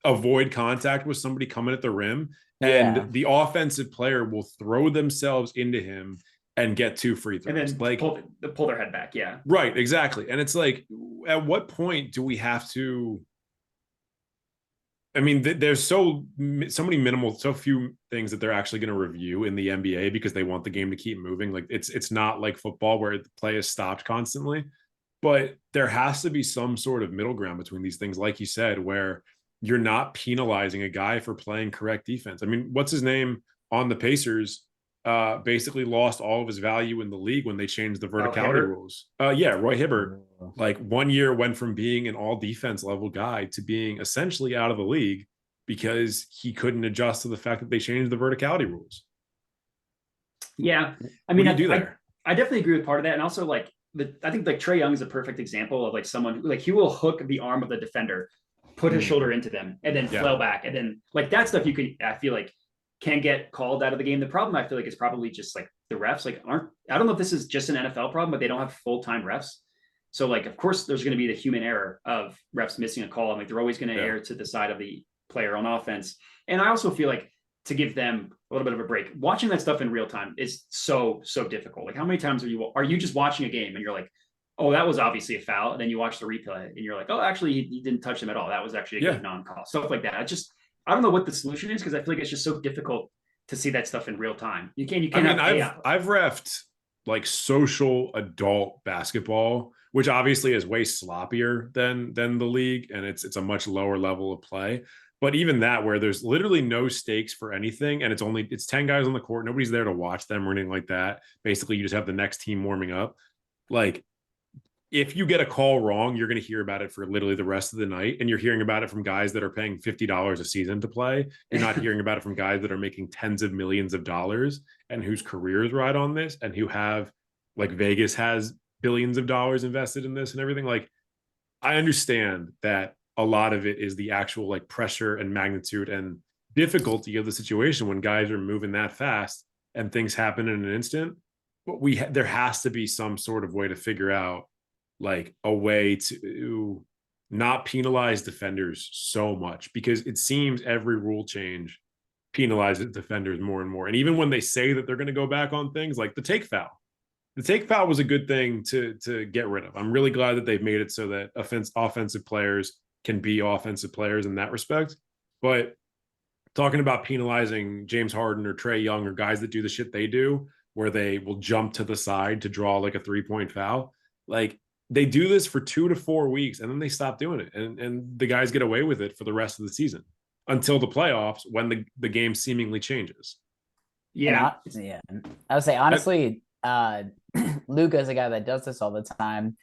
avoid contact with somebody coming at the rim. And the offensive player will throw themselves into him and get 2 free throws. And then like pull their head back. Yeah. Right. Exactly. And it's like, at what point do we have to, I mean, there's so many so few things that they're actually going to review in the NBA because they want the game to keep moving. Like it's not like football where the play is stopped constantly, but there has to be some sort of middle ground between these things. Like you said, where you're not penalizing a guy for playing correct defense. I mean, what's his name on the Pacers basically lost all of his value in the league when they changed the verticality rules. Roy Hibbert, like 1 year went from being an all defense level guy to being essentially out of the league because he couldn't adjust to the fact that they changed the verticality rules. Yeah. I mean, I definitely agree with part of that. And also like I think like Trae Young is a perfect example of like someone who like, he will hook the arm of the defender, put his shoulder into them and then flail back. And then like that stuff I feel like can get called out of the game. The problem I feel like is probably just like the refs like I don't know if this is just an NFL problem, but they don't have full-time refs. So like, of course there's going to be the human error of refs missing a call. I mean, they're always going to err to the side of the player on offense. And I also feel like to give them a little bit of a break, watching that stuff in real time is so difficult. Like how many times are you just watching a game and you're like, oh, that was obviously a foul. And then you watch the replay and you're like, oh, actually he didn't touch him at all. That was actually a good non-call. Stuff like that. I don't know what the solution is because I feel like it's just so difficult to see that stuff in real time. You can't. I mean, I've reffed like social adult basketball, which obviously is way sloppier than the league, and it's a much lower level of play. But even that, where there's literally no stakes for anything, and it's 10 guys on the court, nobody's there to watch them or anything like that. Basically, you just have the next team warming up. Like, if you get a call wrong, you're going to hear about it for literally the rest of the night. And you're hearing about it from guys that are paying $50 a season to play. You're not hearing about it from guys that are making tens of millions of dollars and whose careers ride on this and who have, like, Vegas has billions of dollars invested in this and everything. Like, I understand that a lot of it is the actual like pressure and magnitude and difficulty of the situation when guys are moving that fast and things happen in an instant. But there has to be some sort of way to figure out like a way to not penalize defenders so much, because it seems every rule change penalizes defenders more and more. And even when they say that they're going to go back on things like the take foul was a good thing to get rid of. I'm really glad that they've made it so that offensive players can be offensive players in that respect. But talking about penalizing James Harden or Trae Young or guys that do the shit they do, where they will jump to the side to draw like a 3-point foul, like, they do this for 2 to 4 weeks and then they stop doing it. And the guys get away with it for the rest of the season until the playoffs when the game seemingly changes. Yeah. I would say, honestly, Luka is a guy that does this all the time.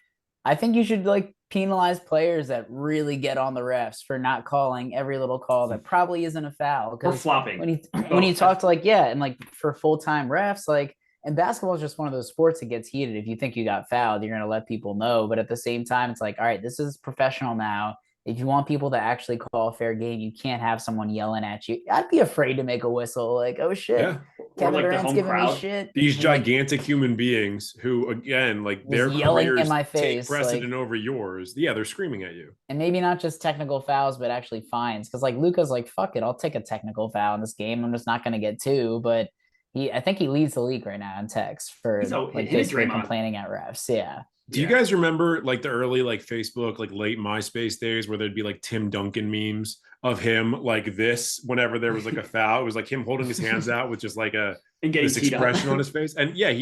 I think you should like penalize players that really get on the refs for not calling every little call that probably isn't a foul. Or flopping. When you talk to and like for full-time refs, like, and basketball is just one of those sports that gets heated. If you think you got fouled, you're going to let people know. But at the same time, it's like, all right, this is professional now. if you want people to actually call a fair game, you can't have someone yelling at you. I'd be afraid to make a whistle. Like, oh shit, Yeah. Kevin like Durant's giving me shit. These And, like, gigantic human beings who, again, like just their yelling in careers my take face, precedent like, over yours. Yeah, they're screaming at you. and maybe not just technical fouls, but actually fines. Because like Luka's like, fuck it, I'll take a technical foul in this game. I'm just not going to get two. But I think he leads the league right now in text for like basically complaining at refs. Yeah. Do you guys remember like the early like Facebook, like late MySpace days where there'd be like Tim Duncan memes of him like this whenever there was like a foul? It was like him holding his hands out with just like this expression on his face. And yeah,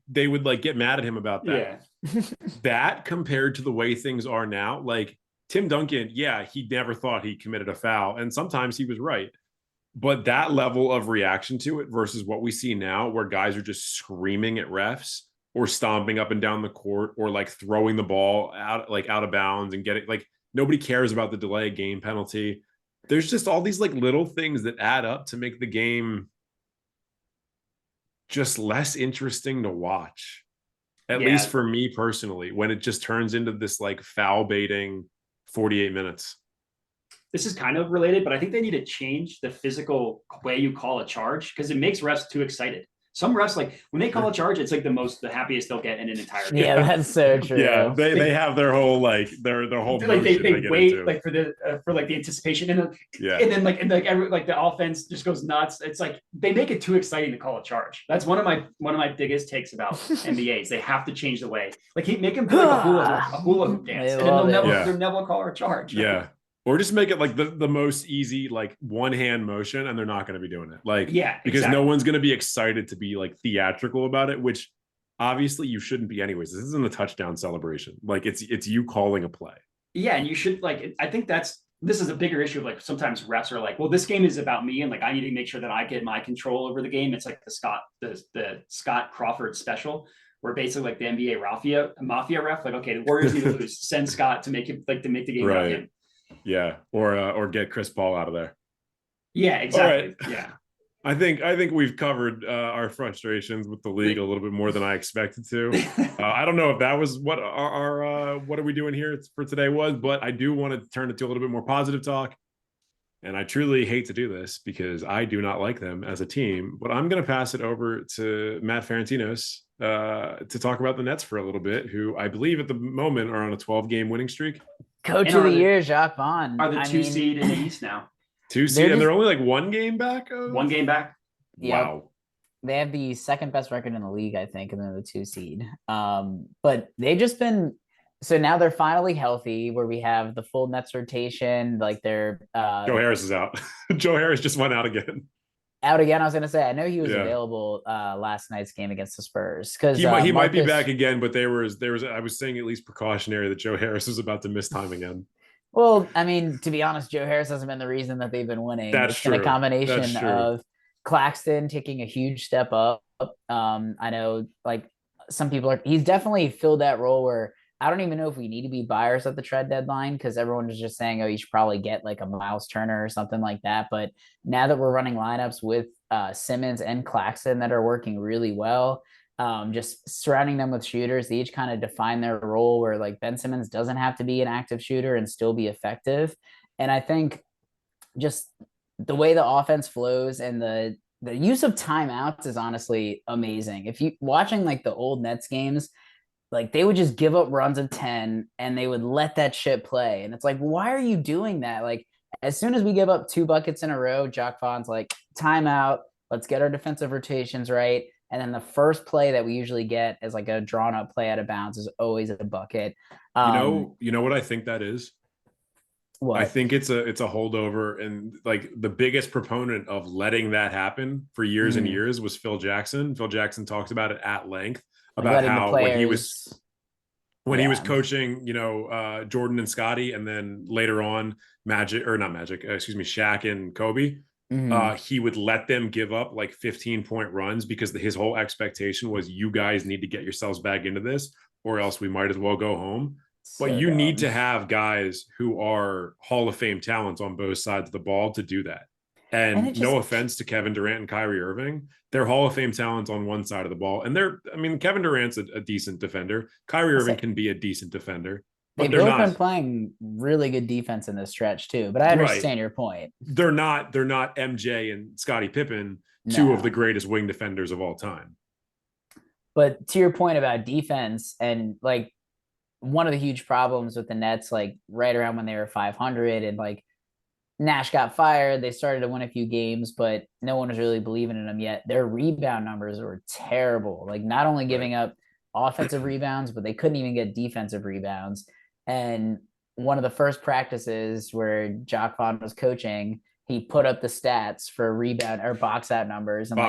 they would like get mad at him about that. Yeah. That compared to the way things are now, like Tim Duncan, yeah, he never thought he committed a foul. And sometimes he was right. But that level of reaction to it versus what we see now, where guys are just screaming at refs or stomping up and down the court or like throwing the ball out of bounds and getting like nobody cares about the delay game penalty. There's just all these like little things that add up to make the game just less interesting to watch. At least for me personally, when it just turns into this like foul baiting 48 minutes. This is kind of related, but I think they need to change the physical way you call a charge because it makes refs too excited. Some refs, like when they call a charge, it's like the happiest they'll get in an entire game. Yeah, that's so true. Yeah, they have their whole like their whole like they wait like for the anticipation and then every like the offense just goes nuts. It's like they make it too exciting to call a charge. That's one of my biggest takes about NBAs. They have to change the way. Like make them do like a hula hoop dance, and then they'll never call a charge. Yeah. Or just make it like the most easy, like one hand motion, and they're not going to be doing it. Like, because no one's going to be excited to be like theatrical about it, which obviously you shouldn't be anyways. This isn't a touchdown celebration. Like it's you calling a play. Yeah. And you should like, I think this is a bigger issue of like sometimes refs are like, well, this game is about me. And like, I need to make sure that I get my control over the game. It's like the Scott Crawford special where basically like the NBA mafia ref, like, okay, the Warriors need to lose, send Scott to make it like to make the game about him. Yeah, or get Chris Paul out of there. Yeah, exactly. Right. Yeah, I think we've covered our frustrations with the league a little bit more than I expected to. I don't know if that was what our what are we doing here for today was, but I do want to turn it to a little bit more positive talk. And I truly hate to do this because I do not like them as a team, but I'm going to pass it over to Matt Ferentinos to talk about the Nets for a little bit, who I believe at the moment are on a 12-game winning streak. Coach of the year, Jacques Vaughn. Are the two seed in the East now? 2 seed, and they're only like 1 game back? 1 game back. Wow. They have the second best record in the league, I think, and then the 2 seed. But they've just been so now they're finally healthy where we have the full Nets rotation. Like they're Joe Harris is out. Joe Harris just went out again. I was gonna say I know he was available last night's game against the Spurs because he might be back again, but there was I was saying at least precautionary that Joe Harris was about to miss time again. Well, I mean, to be honest, Joe Harris hasn't been the reason that they've been winning. It's been a combination of Claxton taking a huge step up. I know like some people he's definitely filled that role where I don't even know if we need to be buyers at the trade deadline because everyone was just saying, oh, you should probably get like a Miles Turner or something like that. But now that we're running lineups with Simmons and Claxton that are working really well, just surrounding them with shooters, they each kind of define their role where like Ben Simmons doesn't have to be an active shooter and still be effective. And I think just the way the offense flows and the use of timeouts is honestly amazing. If you watching like the old Nets games, like they would just give up runs of 10 and they would let that shit play. And it's like, why are you doing that? Like as soon as we give up 2 buckets in a row, Jacques Vaughn's like, timeout, let's get our defensive rotations right. And then the first play that we usually get as like a drawn up play out of bounds is always a bucket. You know what I think that is? What? I think it's a holdover, and like the biggest proponent of letting that happen for years and years was Phil Jackson. Phil Jackson talks about it at length about how when he was coaching, Jordan and Scotty, and then later on Shaq and Kobe. He would let them give up like 15-point runs because his whole expectation was you guys need to get yourselves back into this or else we might as well go home. But you need to have guys who are Hall of Fame talents on both sides of the ball to do that. And no offense to Kevin Durant and Kyrie Irving, they're Hall of Fame talents on one side of the ball. And Kevin Durant's a decent defender. Kyrie Irving can be a decent defender. They've both been playing really good defense in this stretch too, but I understand your point. They're not MJ and Scottie Pippen, two of the greatest wing defenders of all time. But to your point about defense, and like one of the huge problems with the Nets, like right around when they were 500 and like Nash got fired, they started to win a few games, but no one was really believing in them yet. Their rebound numbers were terrible. Like not only giving up offensive rebounds, but they couldn't even get defensive rebounds. And one of the first practices where Jacques Vaughn was coaching, he put up the stats for rebound or box out numbers, and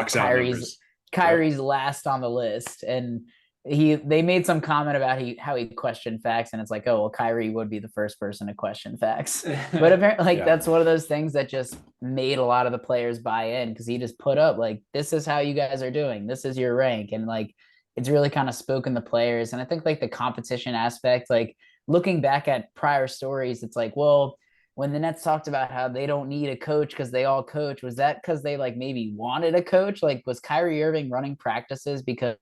Kyrie's last on the list. And they made some comment about how he questioned facts, and it's like, oh well, Kyrie would be the first person to question facts. But apparently that's one of those things that just made a lot of the players buy in, because he just put up like, this is how you guys are doing, this is your rank. And like it's really kind of spoken the players. And I think like the competition aspect, like looking back at prior stories, it's like, well, when the Nets talked about how they don't need a coach because they all coach, was that because they like maybe wanted a coach? Like was Kyrie Irving running practices because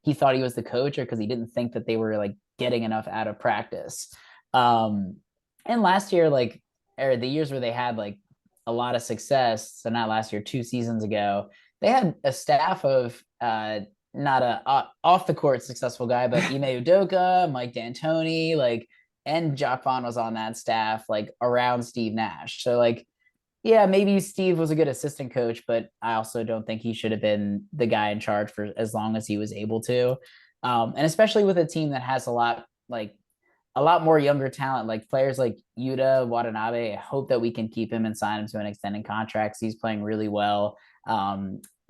he thought he was the coach, or because he didn't think that they were like getting enough out of practice? And last year, like, or the years where they had like a lot of success, so not last year, 2 seasons ago, they had a staff of not a off the court successful guy, but Ime Udoka, Mike D'Antoni, like, and Jacques Vaughn was on that staff, like around Steve Nash. So like, yeah, maybe Steve was a good assistant coach, but I also don't think he should have been the guy in charge for as long as he was able to. And especially with a team that has a lot more younger talent, like players like Yuta Watanabe. I hope that we can keep him and sign him to an extended contract. He's playing really well.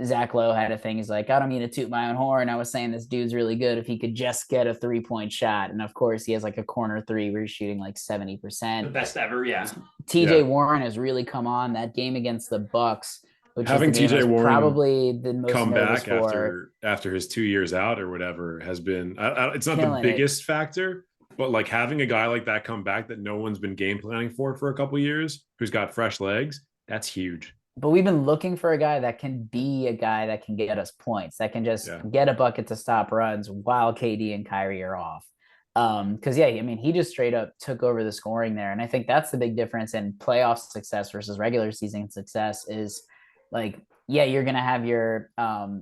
Zach Lowe had a thing. He's like, I don't mean to toot my own horn, I was saying this dude's really good if he could just get a 3-point shot. And of course, he has like a corner three where he's shooting like 70%. The best ever, yeah. TJ Warren has really come on. That game against the Bucks, which having TJ Warren probably the most come back after his 2 years out or whatever has been. It's not the biggest factor, but like having a guy like that come back that no one's been game planning for a couple of years, who's got fresh legs, that's huge. But we've been looking for a guy that can be a guy that can get us points, that can just get a bucket to stop runs while KD and Kyrie are off. Because I mean, he just straight up took over the scoring there. And I think that's the big difference in playoff success versus regular season success is like, you're going to have your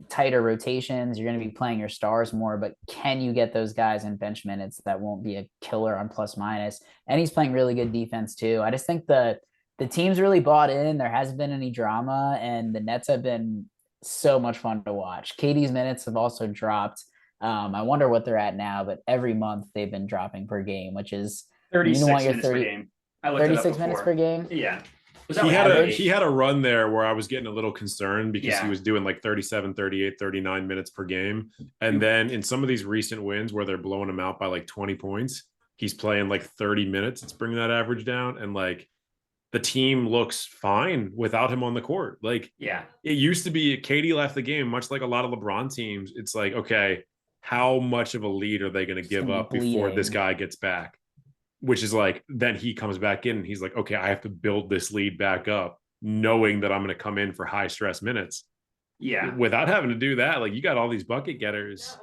tighter rotations. You're going to be playing your stars more, but can you get those guys in bench minutes that won't be a killer on plus minus? And he's playing really good defense too. I just think the team's really bought in. There hasn't been any drama, and the Nets have been so much fun to watch. KD's minutes have also dropped. I wonder what they're at now, but every month they've been dropping per game, which is 36 minutes per game. 36 minutes per game. Yeah. He had a run there where I was getting a little concerned because he was doing like 37, 38, 39 minutes per game. And then in some of these recent wins where they're blowing him out by like 20 points, he's playing like 30 minutes. It's bringing that average down. And like, the team looks fine without him on the court. Like, it used to be KD left the game, much like a lot of LeBron teams. It's like, okay, how much of a lead are they going to give up before this guy gets back? Which is like, then he comes back in and he's like, okay, I have to build this lead back up, knowing that I'm going to come in for high stress minutes. Yeah. Without having to do that, like you got all these bucket getters.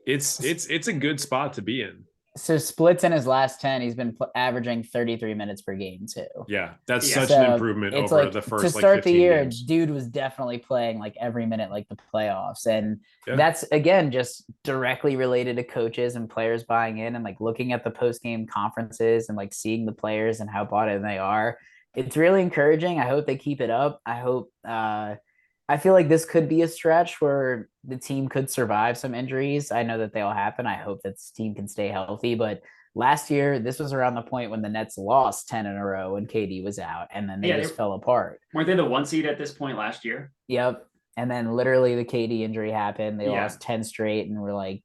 It's a good spot to be in. So splits in his last 10, he's been averaging 33 minutes per game too. Yeah, that's such an improvement over like, the first to start like the year. Games. Dude was definitely playing like every minute like the playoffs, and that's again just directly related to coaches and players buying in and like looking at the post game conferences and like seeing the players and how bought in they are. It's really encouraging. I hope they keep it up. I hope. I feel like this could be a stretch where the team could survive some injuries. I know that they'll happen. I hope that this team can stay healthy. But last year, this was around the point when the Nets lost 10 in a row when KD was out, and then they just fell apart. Weren't they the 1 seed at this point last year? Yep. And then literally the KD injury happened. They lost 10 straight and were like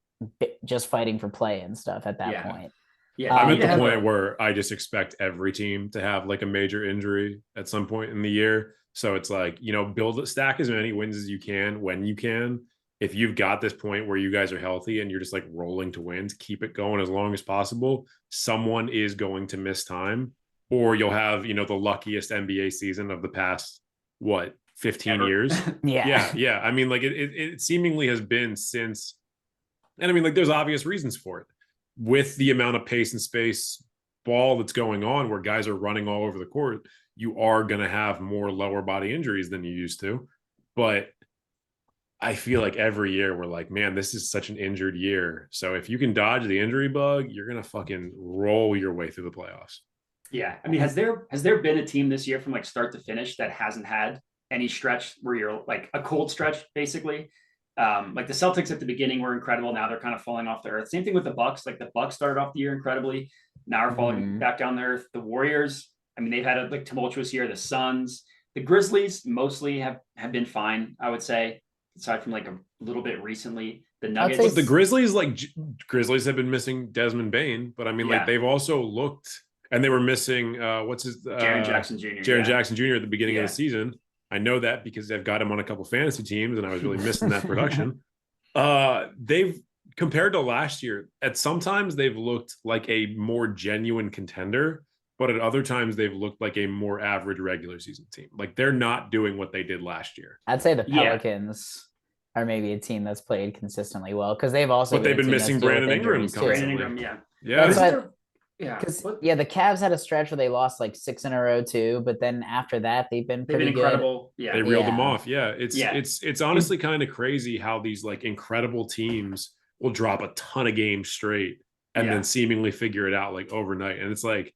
just fighting for play and stuff at that point. Yeah, I'm at the point where I just expect every team to have like a major injury at some point in the year. So it's like, stack as many wins as you can when you can. If you've got this point where you guys are healthy and you're just like rolling to wins, keep it going as long as possible. Someone is going to miss time, or you'll have, the luckiest NBA season of the past, 15 years? Yeah. I mean, like it seemingly has been since, and I mean, like there's obvious reasons for it. with the amount of pace and space ball that's going on where guys are running all over the court, you are going to have more lower body injuries than you used to. But I feel like every year we're like, man, this is such an injured year. So if you can dodge the injury bug, you're going to fucking roll your way through the playoffs. Yeah. I mean, has there been a team this year from like start to finish that hasn't had any stretch where you're like a cold stretch, basically? Like the Celtics at the beginning were incredible. Now they're kind of falling off the earth. Same thing with the Bucks. Like the Bucks started off the year incredibly. Now are falling back down the earth. The Warriors, I mean, they've had a like tumultuous year. The Suns, the Grizzlies mostly have been fine, I would say, aside from like a little bit recently. The Nuggets. But the Grizzlies, Grizzlies have been missing Desmond Bane, but I mean, like they've also looked, and they were missing Jaren Jackson Jr. Jaren Jackson Jr. at the beginning of the season. I know that because they've got him on a couple fantasy teams, and I was really missing that production. They've, compared to last year, at sometimes they've looked like a more genuine contender, but at other times they've looked like a more average regular season team. Like they're not doing what they did last year. I'd say the Pelicans are maybe a team that's played consistently well because they've also but they've been missing Brandon Ingram. Brandon Ingram, yeah. Because the Cavs had a stretch where they lost like 6 in a row too, but then after that they've been incredible. Good. Yeah, they reeled them off. Yeah, it's honestly kind of crazy how these like incredible teams will drop a ton of games straight and then seemingly figure it out like overnight. And it's like,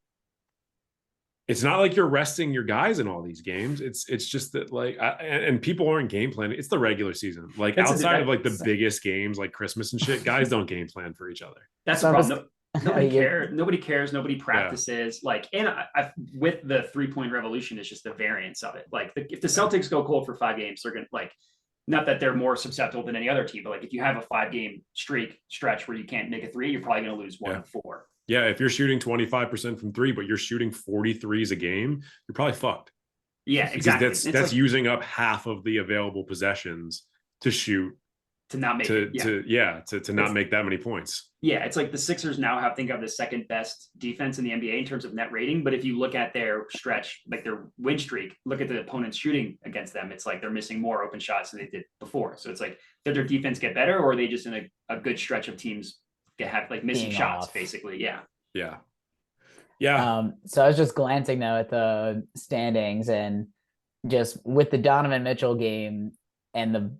it's not like you're resting your guys in all these games. It's just that like, and people aren't game planning. It's the regular season. Like outside of like the biggest games like Christmas and shit, guys don't game plan for each other. That's the problem. Nobody cares. Nobody cares. Nobody practices. Like, and I with the 3-point revolution, it's just the variance of it. Like, if the Celtics go cold for 5 games, they're gonna like, not that they're more susceptible than any other team, but like if you have a 5-game stretch where you can't make a 3, you're probably gonna lose 1 in 4. Yeah, if you're shooting 25% from 3, but you're shooting 43s a game, you're probably fucked. Yeah, exactly. Because that's like, using up half of the available possessions to shoot. To not make to not make that many points. Yeah, it's like the Sixers now have the second best defense in the NBA in terms of net rating. But if you look at their stretch, like their win streak, look at the opponents shooting against them, it's like they're missing more open shots than they did before. So it's like, did their defense get better, or are they just in a good stretch of teams have like missing shots, basically? Yeah. So I was just glancing though at the standings, and just with the Donovan Mitchell game and the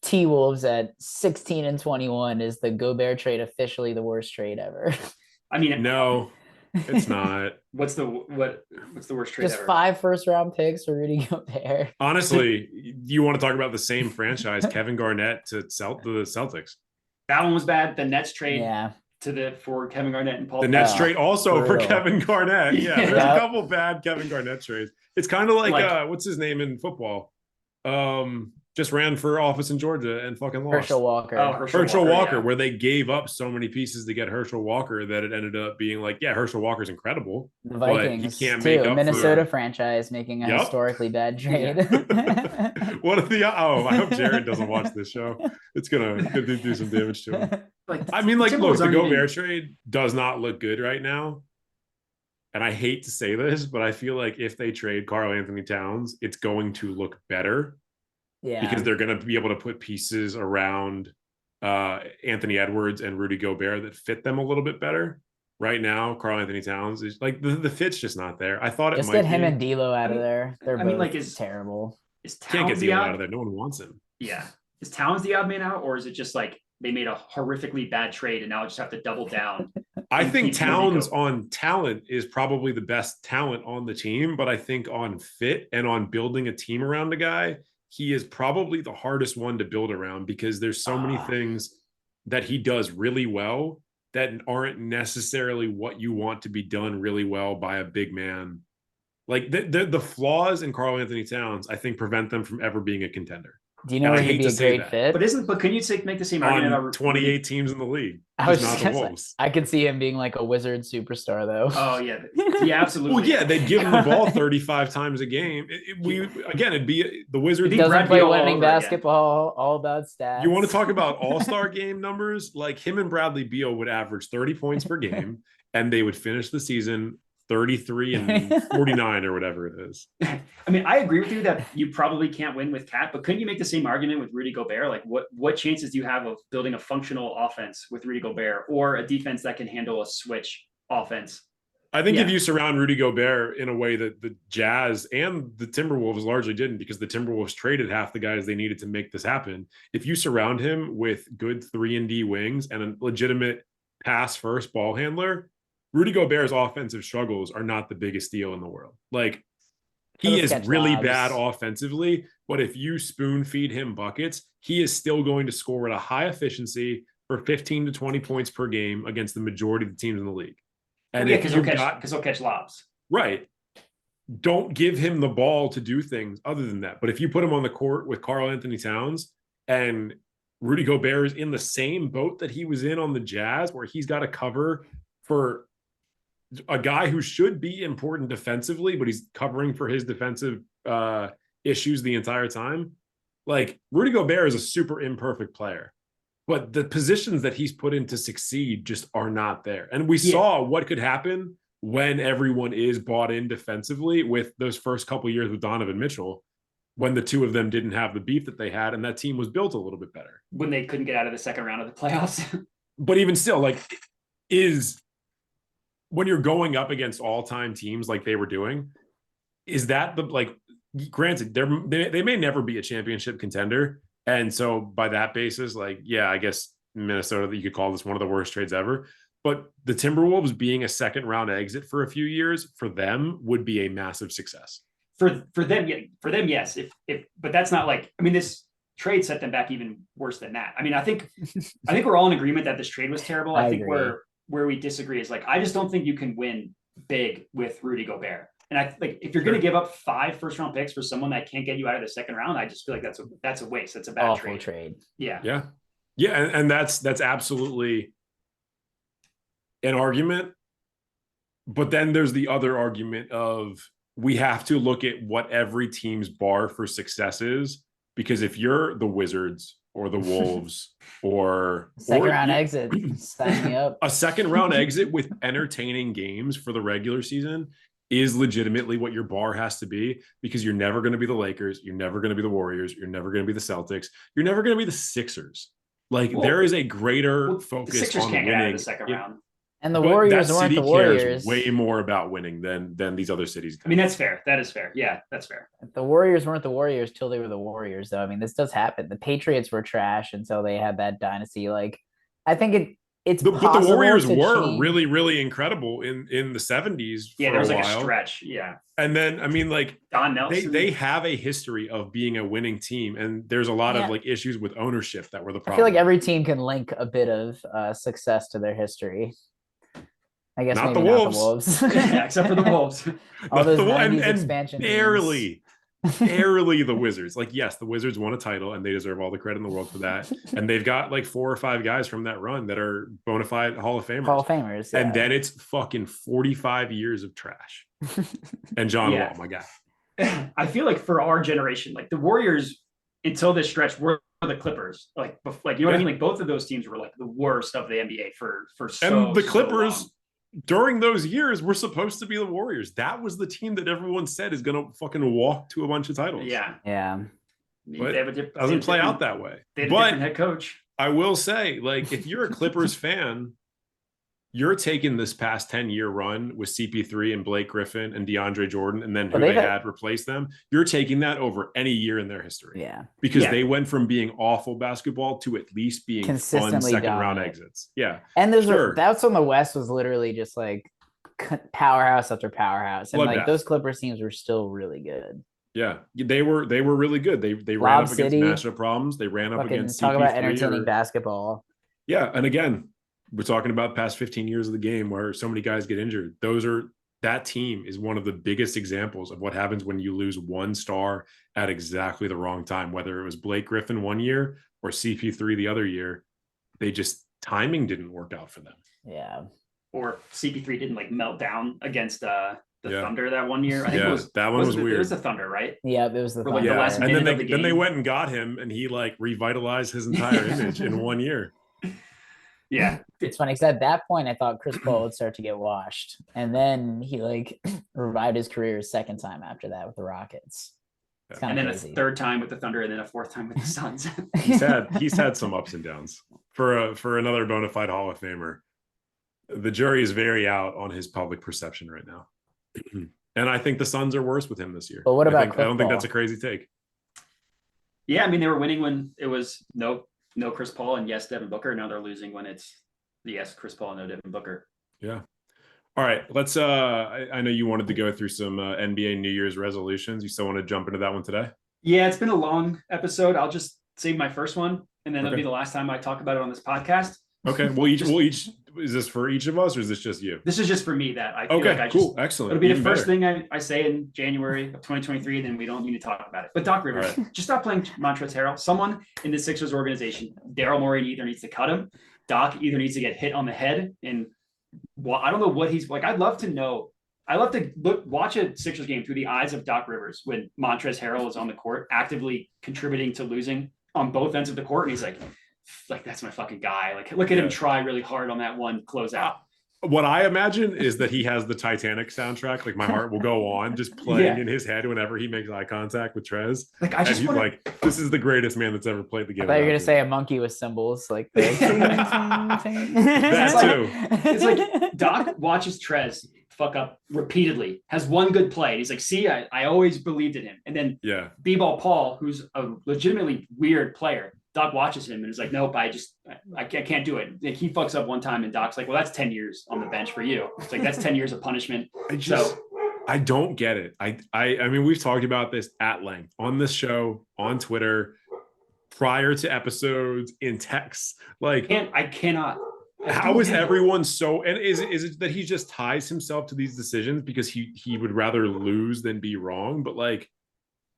T-Wolves at 16-21, is the Gobert trade officially the worst trade ever? I mean, no, it's not. What's the worst trade just ever? 5 first-round picks for Rudy Gobert. Honestly, you want to talk about the same franchise, Kevin Garnett to the Celtics. That one was bad. The Nets trade for Kevin Garnett and Paul. The Nets trade also for Kevin Garnett. Yeah, there's a couple bad Kevin Garnett trades. It's kind of like what's his name in football? Just ran for office in Georgia and fucking lost. Herschel Walker. Herschel Walker, where they gave up so many pieces to get Herschel Walker that it ended up being like, yeah, Herschel Walker's incredible. The Vikings, but he can't too. make up Minnesota franchise making a historically bad trade. What if I hope Jared doesn't watch this show. It's gonna do some damage to him. Look, the Gobert trade does not look good right now. And I hate to say this, but I feel like if they trade Karl Anthony Towns, it's going to look better. Yeah, because they're going to be able to put pieces around Anthony Edwards and Rudy Gobert that fit them a little bit better. Right now, Karl Anthony Towns is like the fit's just not there. I thought it might get him and D'Lo out of there. They're both is terrible. Can't get D'Lo out of there. No one wants him. Yeah, is Towns the odd man out, or is it just like they made a horrifically bad trade and now just have to double down? I think Towns on talent is probably the best talent on the team, but I think on fit and on building a team around a guy, he is probably the hardest one to build around because there's so many things that he does really well that aren't necessarily what you want to be done really well by a big man. Like the flaws in Karl Anthony Towns, I think, prevent them from ever being a contender. Do you know where he'd be a great fit? But can you make the same argument on 28 teams in the league? I could see him being like a Wizard superstar, though. Oh yeah, absolutely. Well, yeah, they'd give him the ball 35 times a game. It'd be the Wizards. He doesn't play winning basketball. All about stats. You want to talk about all-star game numbers? Like him and Bradley Beal would average 30 points per game, and they would finish the season 33 and 49 or whatever it is. I mean, I agree with you that you probably can't win with Cat, but couldn't you make the same argument with Rudy Gobert? Like, what chances do you have of building a functional offense with Rudy Gobert, or a defense that can handle a switch offense? I think if you surround Rudy Gobert in a way that the Jazz and the Timberwolves largely didn't, because the Timberwolves traded half the guys they needed to make this happen. If you surround him with good 3-and-D wings and a legitimate pass first ball handler, Rudy Gobert's offensive struggles are not the biggest deal in the world. Like, he is really bad offensively, but if you spoon feed him buckets, he is still going to score at a high efficiency for 15 to 20 points per game against the majority of the teams in the league. And because he'll catch lobs. Right. Don't give him the ball to do things other than that. But if you put him on the court with Karl Anthony Towns, and Rudy Gobert is in the same boat that he was in on the Jazz, where he's got to cover for a guy who should be important defensively, but he's covering for his defensive issues the entire time. Like, Rudy Gobert is a super imperfect player, but the positions that he's put in to succeed just are not there. And we saw what could happen when everyone is bought in defensively with those first couple of years with Donovan Mitchell, when the two of them didn't have the beef that they had, and that team was built a little bit better. When they couldn't get out of the second round of the playoffs. But even still, like, when you're going up against all-time teams like they were doing, is that the, like, granted, they may never be a championship contender. And so by that basis, like, yeah, I guess Minnesota, you could call this one of the worst trades ever. But the Timberwolves being a second round exit for a few years, for them, would be a massive success. For them, yes. But that's not like, I mean, this trade set them back even worse than that. I mean, I think we're all in agreement that this trade was terrible. I think where we disagree is, like, I just don't think you can win big with Rudy Gobert. And I like, if you're going to give up 5 first-round picks for someone that can't get you out of the second round, I just feel like that's a waste. That's a bad trade. Yeah. And that's absolutely an argument. But then there's the other argument of, we have to look at what every team's bar for success is, because if you're the Wizards or the Wolves or second round exit, sign me up. A second round exit with entertaining games for the regular season is legitimately what your bar has to be, because you're never going to be the Lakers, you're never going to be the Warriors, you're never going to be the Celtics, you're never going to be the Sixers. Like, there is a greater focus the Sixers on can't winning. Get out of the second round. And the Warriors weren't the Warriors. Way more about winning than these other cities do. I mean, that's fair. That is fair. Yeah, that's fair. The Warriors weren't the Warriors till they were the Warriors, though. I mean, this does happen. The Patriots were trash until they had that dynasty. Like, I think it's but the Warriors were really, really incredible in the 70s. Yeah, there was like a stretch. Yeah. And then, I mean, like, Don Nelson. They have a history of being a winning team, and there's a lot of like issues with ownership that were the problem. I feel like every team can link a bit of success to their history. I guess not maybe the Wolves. Not the Wolves. Yeah, except for the Wolves. All those 90s expansion barely the Wizards. Like, yes, the Wizards won a title and they deserve all the credit in the world for that. And they've got like 4 or 5 guys from that run that are bona fide Hall of Famers. Yeah. And then it's fucking 45 years of trash. And John Wall, my guy. I feel like for our generation, like the Warriors until this stretch were the Clippers. Like you know what I mean? Like, both of those teams were like the worst of the NBA for and the Clippers during those years were supposed to be the Warriors. That was the team that everyone said is going to fucking walk to a bunch of titles. Yeah. But it doesn't play out that way. They had a different head coach. I will say, like, if you're a Clippers fan, you're taking this past 10-year run with CP3 and Blake Griffin and DeAndre Jordan, and then who they had replaced them. You're taking that over any year in their history. Yeah. Because they went from being awful basketball to at least being consistently fun second round exits. Yeah. And that's when the West was literally just like powerhouse after powerhouse. And like those Clippers teams were still really good. Yeah. They were really good. They ran up against matchup problems. They ran up against talk about entertaining basketball. Yeah. And again, we're talking about past 15 years of the game where so many guys get injured. That team is one of the biggest examples of what happens when you lose one star at exactly the wrong time, whether it was Blake Griffin one year or CP3 the other year. Timing didn't work out for them. Yeah. Or CP3 didn't like melt down against the Thunder that one year. I think that one was weird. It was the Thunder, right? Yeah, it was the Thunder. Like the last and then they went and got him, and he like revitalized his entire image in one year. Yeah. It's funny because at that point I thought Chris Paul would start to get washed, and then he like revived his career a second time after that with the Rockets. And then crazy. A third time with the Thunder, and then a fourth time with the Suns. he's had some ups and downs. For another bona fide Hall of Famer, the jury is very out on his public perception right now. And I think the Suns are worse with him this year. But what about I don't think that's a crazy take. Yeah, I mean, they were winning when it was no Chris Paul and yes, Devin Booker. Now they're losing when it's yes, Chris Paul and no Devin Booker. Yeah. All right. Let's I know you wanted to go through some NBA New Year's resolutions. You still want to jump into that one today? Yeah, it's been a long episode. I'll just save my first one, and then it'll be the last time I talk about it on this podcast. Okay. We'll each is this for each of us, or is this just you? This is just for me that I feel like I cool. Excellent. It'll be the first thing I say in January of 2023, then we don't need to talk about it. But Doc Rivers, just stop playing Montrezl Harrell. Someone in the Sixers organization, Daryl Morey either needs to cut him. Doc either needs to get hit on the head. And I don't know what he's like. I'd love to know. I love to watch a Sixers game through the eyes of Doc Rivers when Montrezl Harrell is on the court, actively contributing to losing on both ends of the court. And he's like, that's my fucking guy. Like, look at him try really hard on that one closeout. What I imagine is that he has the Titanic soundtrack, like My Heart Will Go On, just playing in his head whenever he makes eye contact with Trez. Like, I just like, this is the greatest man that's ever played the game. I thought you were gonna say a monkey with cymbals, like the that too. It's like Doc watches Trez fuck up repeatedly, has one good play. And he's like, see, I always believed in him. And then B-Ball Paul, who's a legitimately weird player, Doc watches him and is like, nope, I can't do it. Like, he fucks up one time and Doc's like, well, that's 10 years on the bench for you. It's like, that's 10 years of punishment. I don't get it. I mean, we've talked about this at length on this show, on Twitter, prior to episodes, in texts. Like, I cannot. How is everyone so? And is it that he just ties himself to these decisions because he would rather lose than be wrong? But like,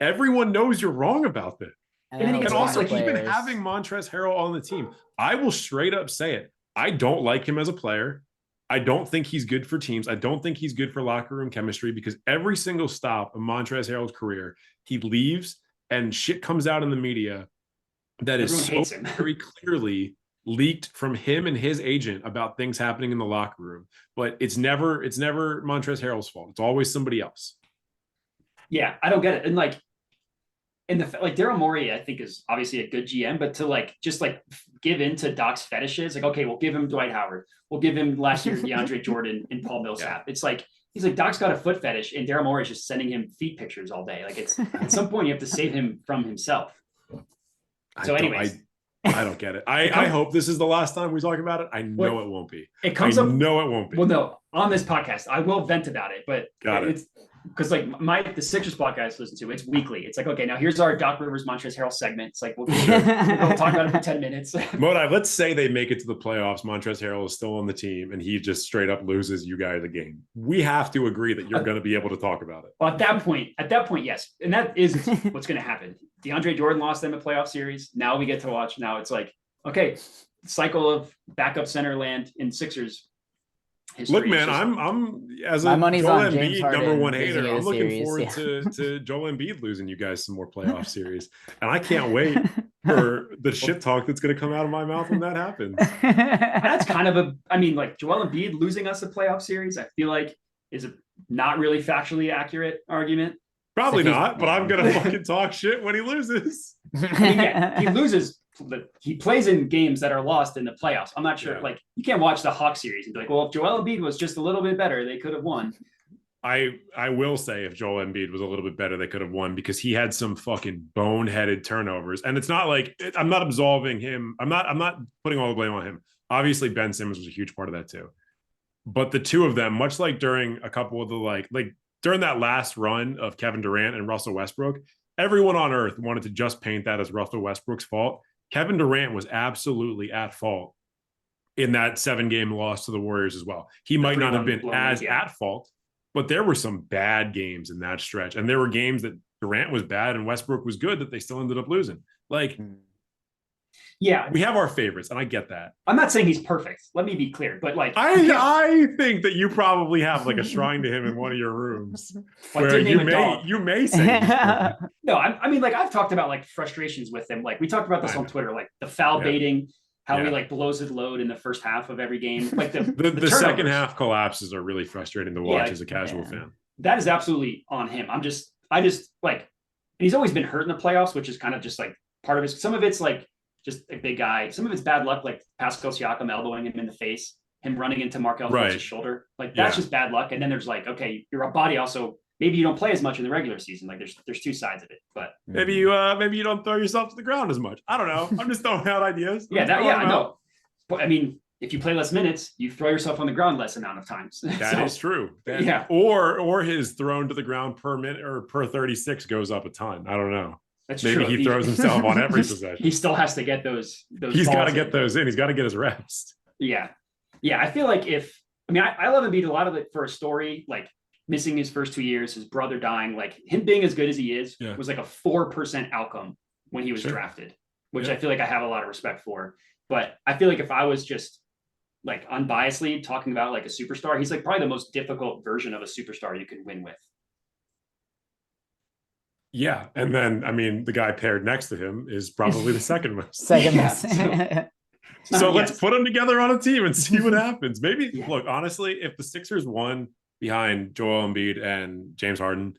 everyone knows you're wrong about that. And also, he's been having Montrezl Harrell on the team. I will straight up say it. I don't like him as a player. I don't think he's good for teams. I don't think he's good for locker room chemistry because every single stop of Montrezl Harrell's career, he leaves and shit comes out in the media that is so very clearly leaked from him and his agent about things happening in the locker room. But it's never Montrezl Harrell's fault. It's always somebody else. Yeah, I don't get it. And like, Daryl Morey, I think, is obviously a good GM, but to just give in to Doc's fetishes, like, okay, we'll give him Dwight Howard, we'll give him last year DeAndre Jordan and Paul Millsap. It's like he's like, Doc's got a foot fetish, and Daryl Morey is just sending him feet pictures all day. Like, it's at some point you have to save him from himself. So, anyways. I don't get it. I hope this is the last time we talk about it. I know it won't be. It comes up. No, it won't be. Well, no, on this podcast, I will vent about it, but it's because the Sixers podcast I listen to, it's weekly. It's like, okay, now here's our Doc Rivers Montrezl Harrell segment. It's like, we'll talk about it for 10 minutes. Modi, let's say they make it to the playoffs. Montrezl Harrell is still on the team and he just straight up loses you guys a game. We have to agree that you're going to be able to talk about it. Well, at that point, yes. And that is what's going to happen. DeAndre Jordan lost them a playoff series. Now we get to watch. Now it's like, okay, cycle of backup center land in Sixers history. Look, man, I'm as a Joel Embiid number one hater. I'm looking forward to Joel Embiid losing you guys some more playoff series, and I can't wait for the shit talk that's going to come out of my mouth when that happens. That's kind of Joel Embiid losing us a playoff series, I feel like is a not really factually accurate argument. Probably not, but I'm going to fucking talk shit when he loses. He loses. He plays in games that are lost in the playoffs. I'm not sure. Yeah. Like, you can't watch the Hawks series and be like, well, if Joel Embiid was just a little bit better, they could have won. I will say if Joel Embiid was a little bit better, they could have won because he had some fucking boneheaded turnovers. And it's not like I'm not absolving him. I'm not putting all the blame on him. Obviously, Ben Simmons was a huge part of that too. But the two of them, much like during a couple of the like during that last run of Kevin Durant and Russell Westbrook, everyone on earth wanted to just paint that as Russell Westbrook's fault. Kevin Durant was absolutely at fault in that 7-game loss to the Warriors as well. He might not have been as at fault, but there were some bad games in that stretch. And there were games that Durant was bad and Westbrook was good that they still ended up losing. Like, yeah, we have our favorites, and I get that. I'm not saying he's perfect. Let me be clear, but I think that you probably have like a shrine to him in one of your rooms where you may say no. I mean, I've talked about frustrations with him. Like, we talked about this on Twitter, like the foul baiting, how he like blows his load in the first half of every game. Like the second half collapses are really frustrating to watch as a casual fan. That is absolutely on him. I just like, and he's always been hurt in the playoffs, which is kind of just like part of his, some of it's like just a big guy. Some of it's bad luck, like Pascal Siakam elbowing him in the face, him running into Markelle Fultz's shoulder. Like that's just bad luck. And then there's like, okay, your body also, maybe you don't play as much in the regular season. Like there's two sides of it, but maybe you don't throw yourself to the ground as much. I don't know. I'm just throwing out ideas. I know. But I mean, if you play less minutes, you throw yourself on the ground less amount of times. That is true. Or his thrown to the ground per minute or per 36 goes up a ton. I don't know. That's Maybe true. he throws himself on every possession. He still has to get those. He's got to get those in. He's got to get his reps. Yeah. I feel like I love Embiid a lot of it for a story, like missing his first 2 years, his brother dying, like him being as good as he is was like a 4% outcome when he was drafted, which I feel like I have a lot of respect for. But I feel like if I was just like unbiasedly talking about like a superstar, he's like probably the most difficult version of a superstar you can win with. Yeah. And then, I mean, the guy paired next to him is probably the second most. So let's put them together on a team and see what happens. Maybe, look, honestly, if the Sixers won behind Joel Embiid and James Harden,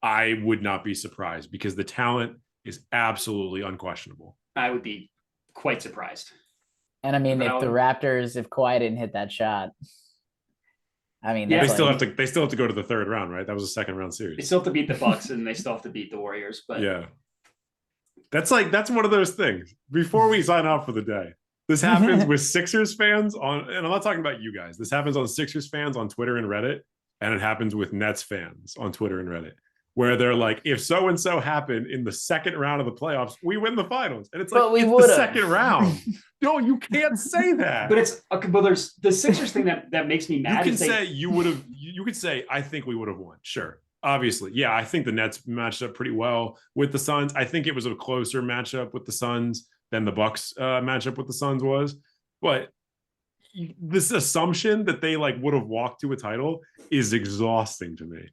I would not be surprised because the talent is absolutely unquestionable. I would be quite surprised. And I mean, if the Raptors, if Kawhi didn't hit that shot, I mean, they still have to go to the third round, right? That was a second round series. They still have to beat the Bucks and they still have to beat the Warriors. But that's one of those things. Before we sign off for the day, this happens with Sixers fans and I'm not talking about you guys. This happens on Sixers fans on Twitter and Reddit, and it happens with Nets fans on Twitter and Reddit, where they're like, if so-and-so happened in the second round of the playoffs, we win the finals. And it's like, it's the second round. No, you can't say that. But it's okay, but there's the Sixers thing that makes me mad. You could say, I think we would have won. Sure. Obviously. Yeah, I think the Nets matched up pretty well with the Suns. I think it was a closer matchup with the Suns than the Bucks matchup with the Suns was. But this assumption that they like would have walked to a title is exhausting to me.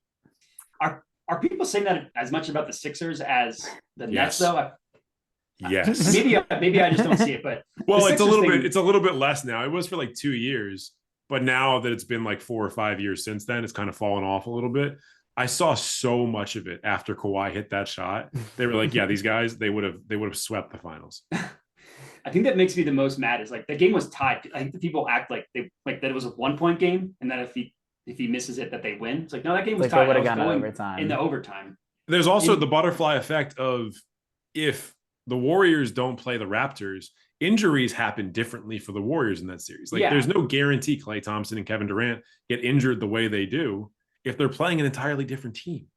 Are people saying that as much about the Sixers as the Nets though? Yes. Maybe I just don't see it, but it's a little bit less now. It was for like 2 years, but now that it's been like 4 or 5 years since then, it's kind of fallen off a little bit. I saw so much of it after Kawhi hit that shot. They were like, yeah, these guys, they would have swept the finals. I think that makes me the most mad is like the game was tied. I think the people act like that it was a 1-point game and that if he misses it that they win. It's like, no, that game was tied. They would have gone overtime. In the overtime. There's also the butterfly effect of if the Warriors don't play the Raptors, injuries happen differently for the Warriors in that series. Like there's no guarantee Klay Thompson and Kevin Durant get injured the way they do if they're playing an entirely different team.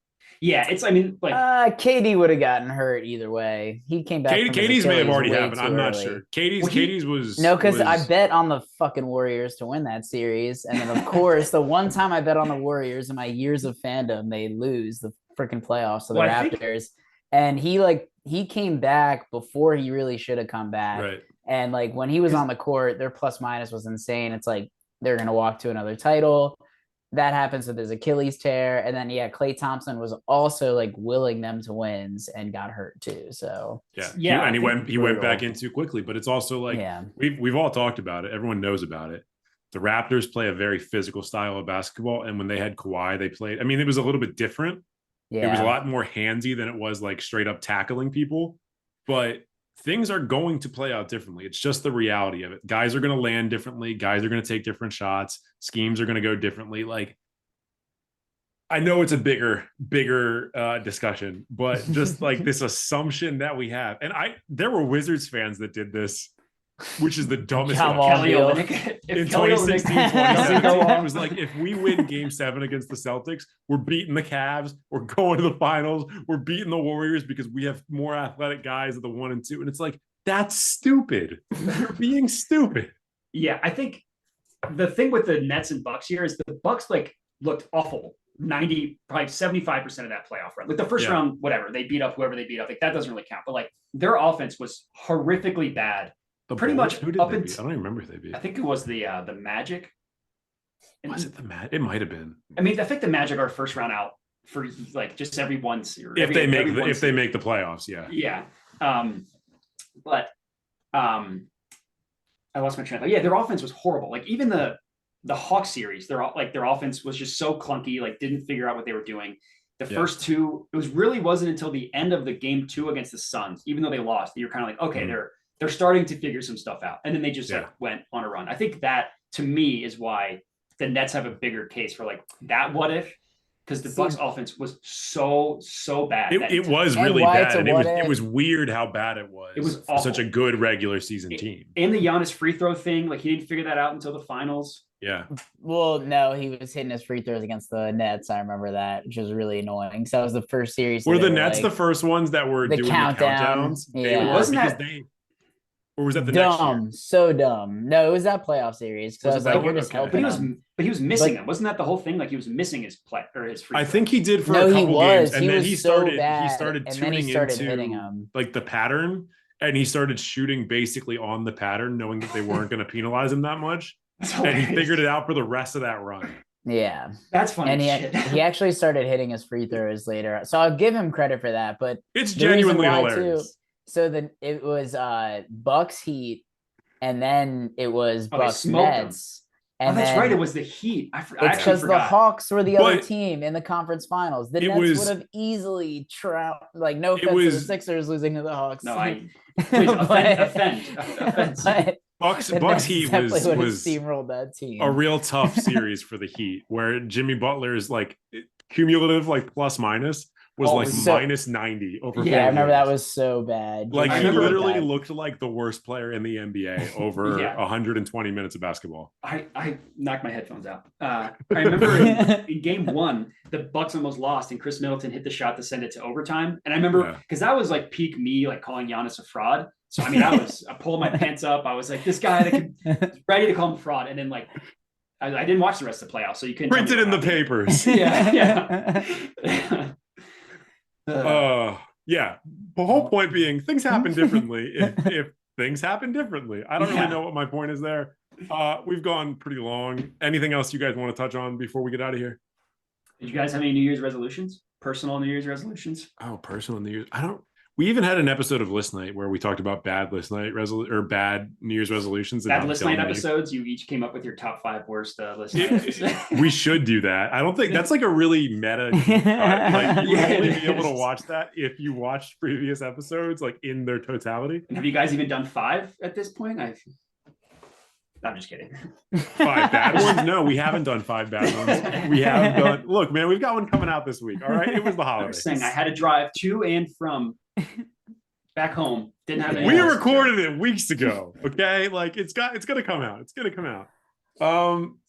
Yeah, KD would have gotten hurt either way. He came back. KD's may have already happened. I'm not sure. KD's was because I bet on the fucking Warriors to win that series, and then of course the one time I bet on the Warriors in my years of fandom, they lose the freaking playoffs to the Raptors, and he came back before he really should have come back. Right. And like when he was on the court, their plus minus was insane. It's like they're gonna walk to another title. That happens with his Achilles tear. And then, Klay Thompson was also like willing them to wins and got hurt too. So and he went back in too quickly, but it's also like, we've all talked about it. Everyone knows about it. The Raptors play a very physical style of basketball. And when they had Kawhi, they played, I mean, it was a little bit different. Yeah. It was a lot more handsy than it was like straight up tackling people, but things are going to play out differently. It's just the reality of it. Guys are going to land differently. Guys are going to take different shots. Schemes are going to go differently. Like, I know it's a bigger discussion, but just like this assumption that we have, and there were Wizards fans that did this, which is the dumbest. Kelly in 2016, 2017, it was like, if we win Game 7 against the Celtics, we're beating the Cavs, we're going to the finals, we're beating the Warriors because we have more athletic guys at the 1 and 2, and it's like, that's stupid. You're being stupid. Yeah, I think the thing with the Nets and Bucks here is the Bucks like looked awful. 90, probably 75% of that playoff run. Like the first round, whatever, they beat up whoever they beat up. Like that doesn't really count. But like their offense was horrifically bad. Pretty much who did they beat? I don't even remember who they beat. I think it was the Magic. Was it the Magic? It might have been. I mean, I think the Magic are first round out for like just every one series. If they make the playoffs, yeah. Yeah. But I lost my train of thought. Yeah, their offense was horrible. Like even the Hawks series, their offense was just so clunky. Like didn't figure out what they were doing. The first two, it wasn't until the end of the game 2 against the Suns, even though they lost, that you're kind of like, okay, they're starting to figure some stuff out, and then they just like went on a run. I think that to me is why the Nets have a bigger case for like that what if, because the Bucks offense was so bad. It was really bad, and it was weird how bad it was. It was for such a good regular season team. And the Giannis free throw thing, like he didn't figure that out until the finals. Yeah. Well, no, he was hitting his free throws against the Nets. I remember that, which was really annoying. So that was the first series. Were the Nets the first ones that were doing the countdowns? Yeah. Wasn't that or was that the dumb? Next year? So dumb. No, it was that playoff series. Because I was like, you're just helping him. But he was missing them. Wasn't that the whole thing? Like he was missing his play or his free throw. I think he did for a couple games, and then he started tuning into like the pattern, and he started shooting basically on the pattern, knowing that they weren't going to penalize him that much. And he figured it out for the rest of that run. Yeah, that's funny. And he actually started hitting his free throws later, so I'll give him credit for that. But it's genuinely hilarious. So then it was Bucks Heat, and then it was Bucks Nets. And that's right. It was the Heat. It's because the Hawks were the other team in the conference finals. The Nets would have easily like no offense to the Sixers losing to the Hawks. No, please offend. Bucks Heat was steamrolled that team. A real tough series for the Heat, where Jimmy Butler's like cumulative like plus minus was minus 90 over. Yeah, I remember that was so bad. Like he literally looked like the worst player in the NBA over 120 minutes of basketball. I knocked my headphones out. I remember in game 1, the Bucks almost lost, and Chris Middleton hit the shot to send it to overtime. And I remember because that was like peak me, like calling Giannis a fraud. So I mean, I pulled my pants up. I was like, this guy that ready to call him fraud, and then like. I didn't watch the rest of the playoffs, so you couldn't print it in the papers. yeah. Yeah. The whole point being things happen differently if things happen differently. I don't really know what my point is there. We've gone pretty long. Anything else you guys want to touch on before we get out of here? Did you guys have any New Year's resolutions? Personal New Year's resolutions? Oh, personal New Year's. We even had an episode of List Night where we talked about bad List Night or bad New Year's resolutions. Bad List Night episodes. You each came up with your top 5 worst List Night. We should do that. I don't think that's like a really meta. Like you would only be able to watch that if you watched previous episodes, like in their totality. And have you guys even done 5 at this point? I'm just kidding. 5 bad ones? No, we haven't done 5 bad ones. We haven't done. Look, man, we've got one coming out this week. All right, it was the holidays. I had to drive to and from back home. Didn't have any. We recorded it weeks ago. Okay, like it's gonna come out. It's gonna come out.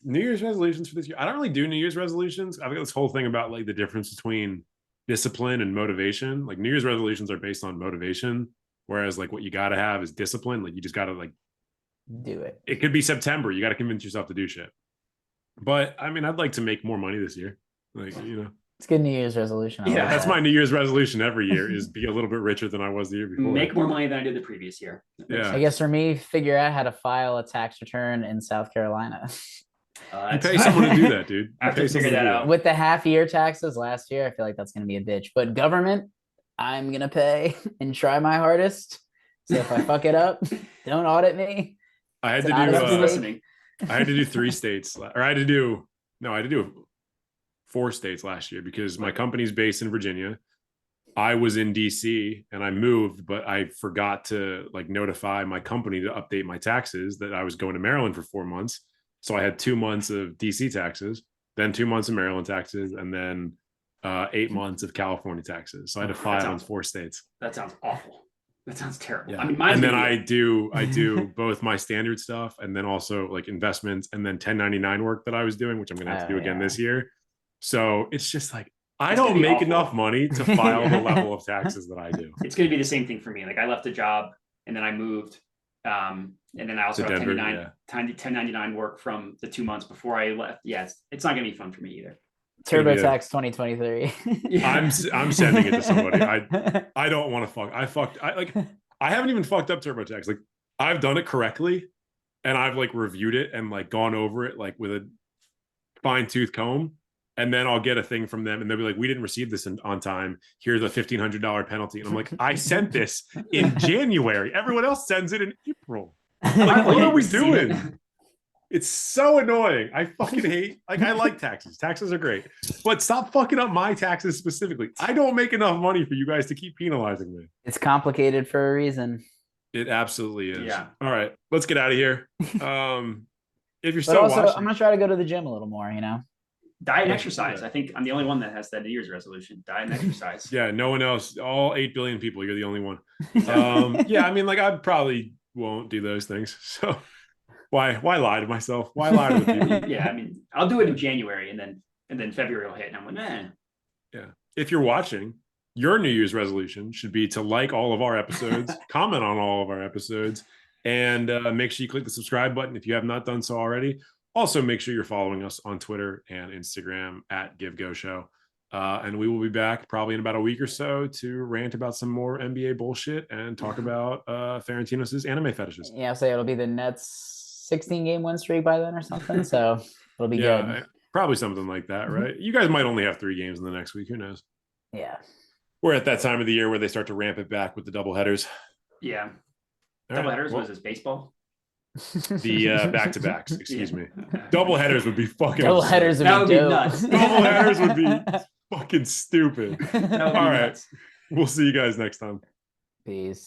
New Year's resolutions for this year. I don't really do New Year's resolutions. I've got this whole thing about like the difference between discipline and motivation. Like New Year's resolutions are based on motivation, whereas like what you gotta have is discipline. Like you just gotta like do it. It could be September. You got to convince yourself to do shit. But I mean, I'd like to make more money this year. Like, it's a good New Year's resolution. That's my New Year's resolution every year is be a little bit richer than I was the year before. Make more money than I did the previous year. Yeah. I guess for me, figure out how to file a tax return in South Carolina. You pay someone to do that, dude. I have to figure that out. With the half-year taxes last year, I feel like that's going to be a bitch. But government, I'm going to pay and try my hardest. So if I fuck it up, don't audit me. I had to do 3 states, or I had to do 4 states last year because my company's based in Virginia. I was in DC and I moved, but I forgot to like notify my company to update my taxes that I was going to Maryland for 4 months. So I had 2 months of DC taxes, then 2 months of Maryland taxes, and then 8 months of California taxes. So I had to file in 4 states. That sounds awful. That sounds terrible. Yeah. I mean, and then I do both my standard stuff and then also like investments and then 1099 work that I was doing, which I'm going to have to do again this year. So it's just like, I don't make enough money to file the level of taxes that I do. It's going to be the same thing for me. Like I left a job and then I moved. And then I also have 1099 work from the 2 months before I left. Yeah, it's not going to be fun for me either. TurboTax 2023. I'm sending it to somebody. I don't want to I haven't even fucked up TurboTax. Like I've done it correctly and I've like reviewed it and like gone over it like with a fine tooth comb. And then I'll get a thing from them and they'll be like, we didn't receive this on time. Here's a $1,500 penalty. And I'm like, I sent this in January. Everyone else sends it in April. Like, what are we See doing? it. It's so annoying. I fucking hate, like, I like taxes. Taxes are great. But stop fucking up my taxes specifically. I don't make enough money for you guys to keep penalizing me. It's complicated for a reason. It absolutely is. Yeah. All right, let's get out of here. If you're But still also, watching, I'm gonna try to go to the gym a little more. Diet and Yeah. exercise. I think I'm the only one that has that New Year's resolution. Diet and exercise. yeah, no one else. All 8 billion people, you're the only one. Yeah, I mean, like, I probably won't do those things. So why lie to myself? Why lie to the people? Yeah, I mean, I'll do it in January, and then February will hit, and I'm like, man. Yeah. If you're watching, your New Year's resolution should be to like all of our episodes, comment on all of our episodes, and make sure you click the subscribe button if you have not done so already. Also, make sure you're following us on Twitter and Instagram at GiveGoShow. And we will be back probably in about a week or so to rant about some more NBA bullshit and talk about Ferentinos' anime fetishes. Yeah, I'll say it'll be the Nets 16-game win streak by then or something. So it'll be good. Probably something like that, right? You guys might only have 3 games in the next week. Who knows? Yeah. We're at that time of the year where they start to ramp it back with the double headers. Yeah. All Double right, headers. well, What is this, baseball? the back-to-backs, excuse me. Double headers would be fucking Double absurd. headers That would would be be dope. nuts. Double headers would be fucking stupid. That would be All right. nuts. We'll see you guys next time. Peace.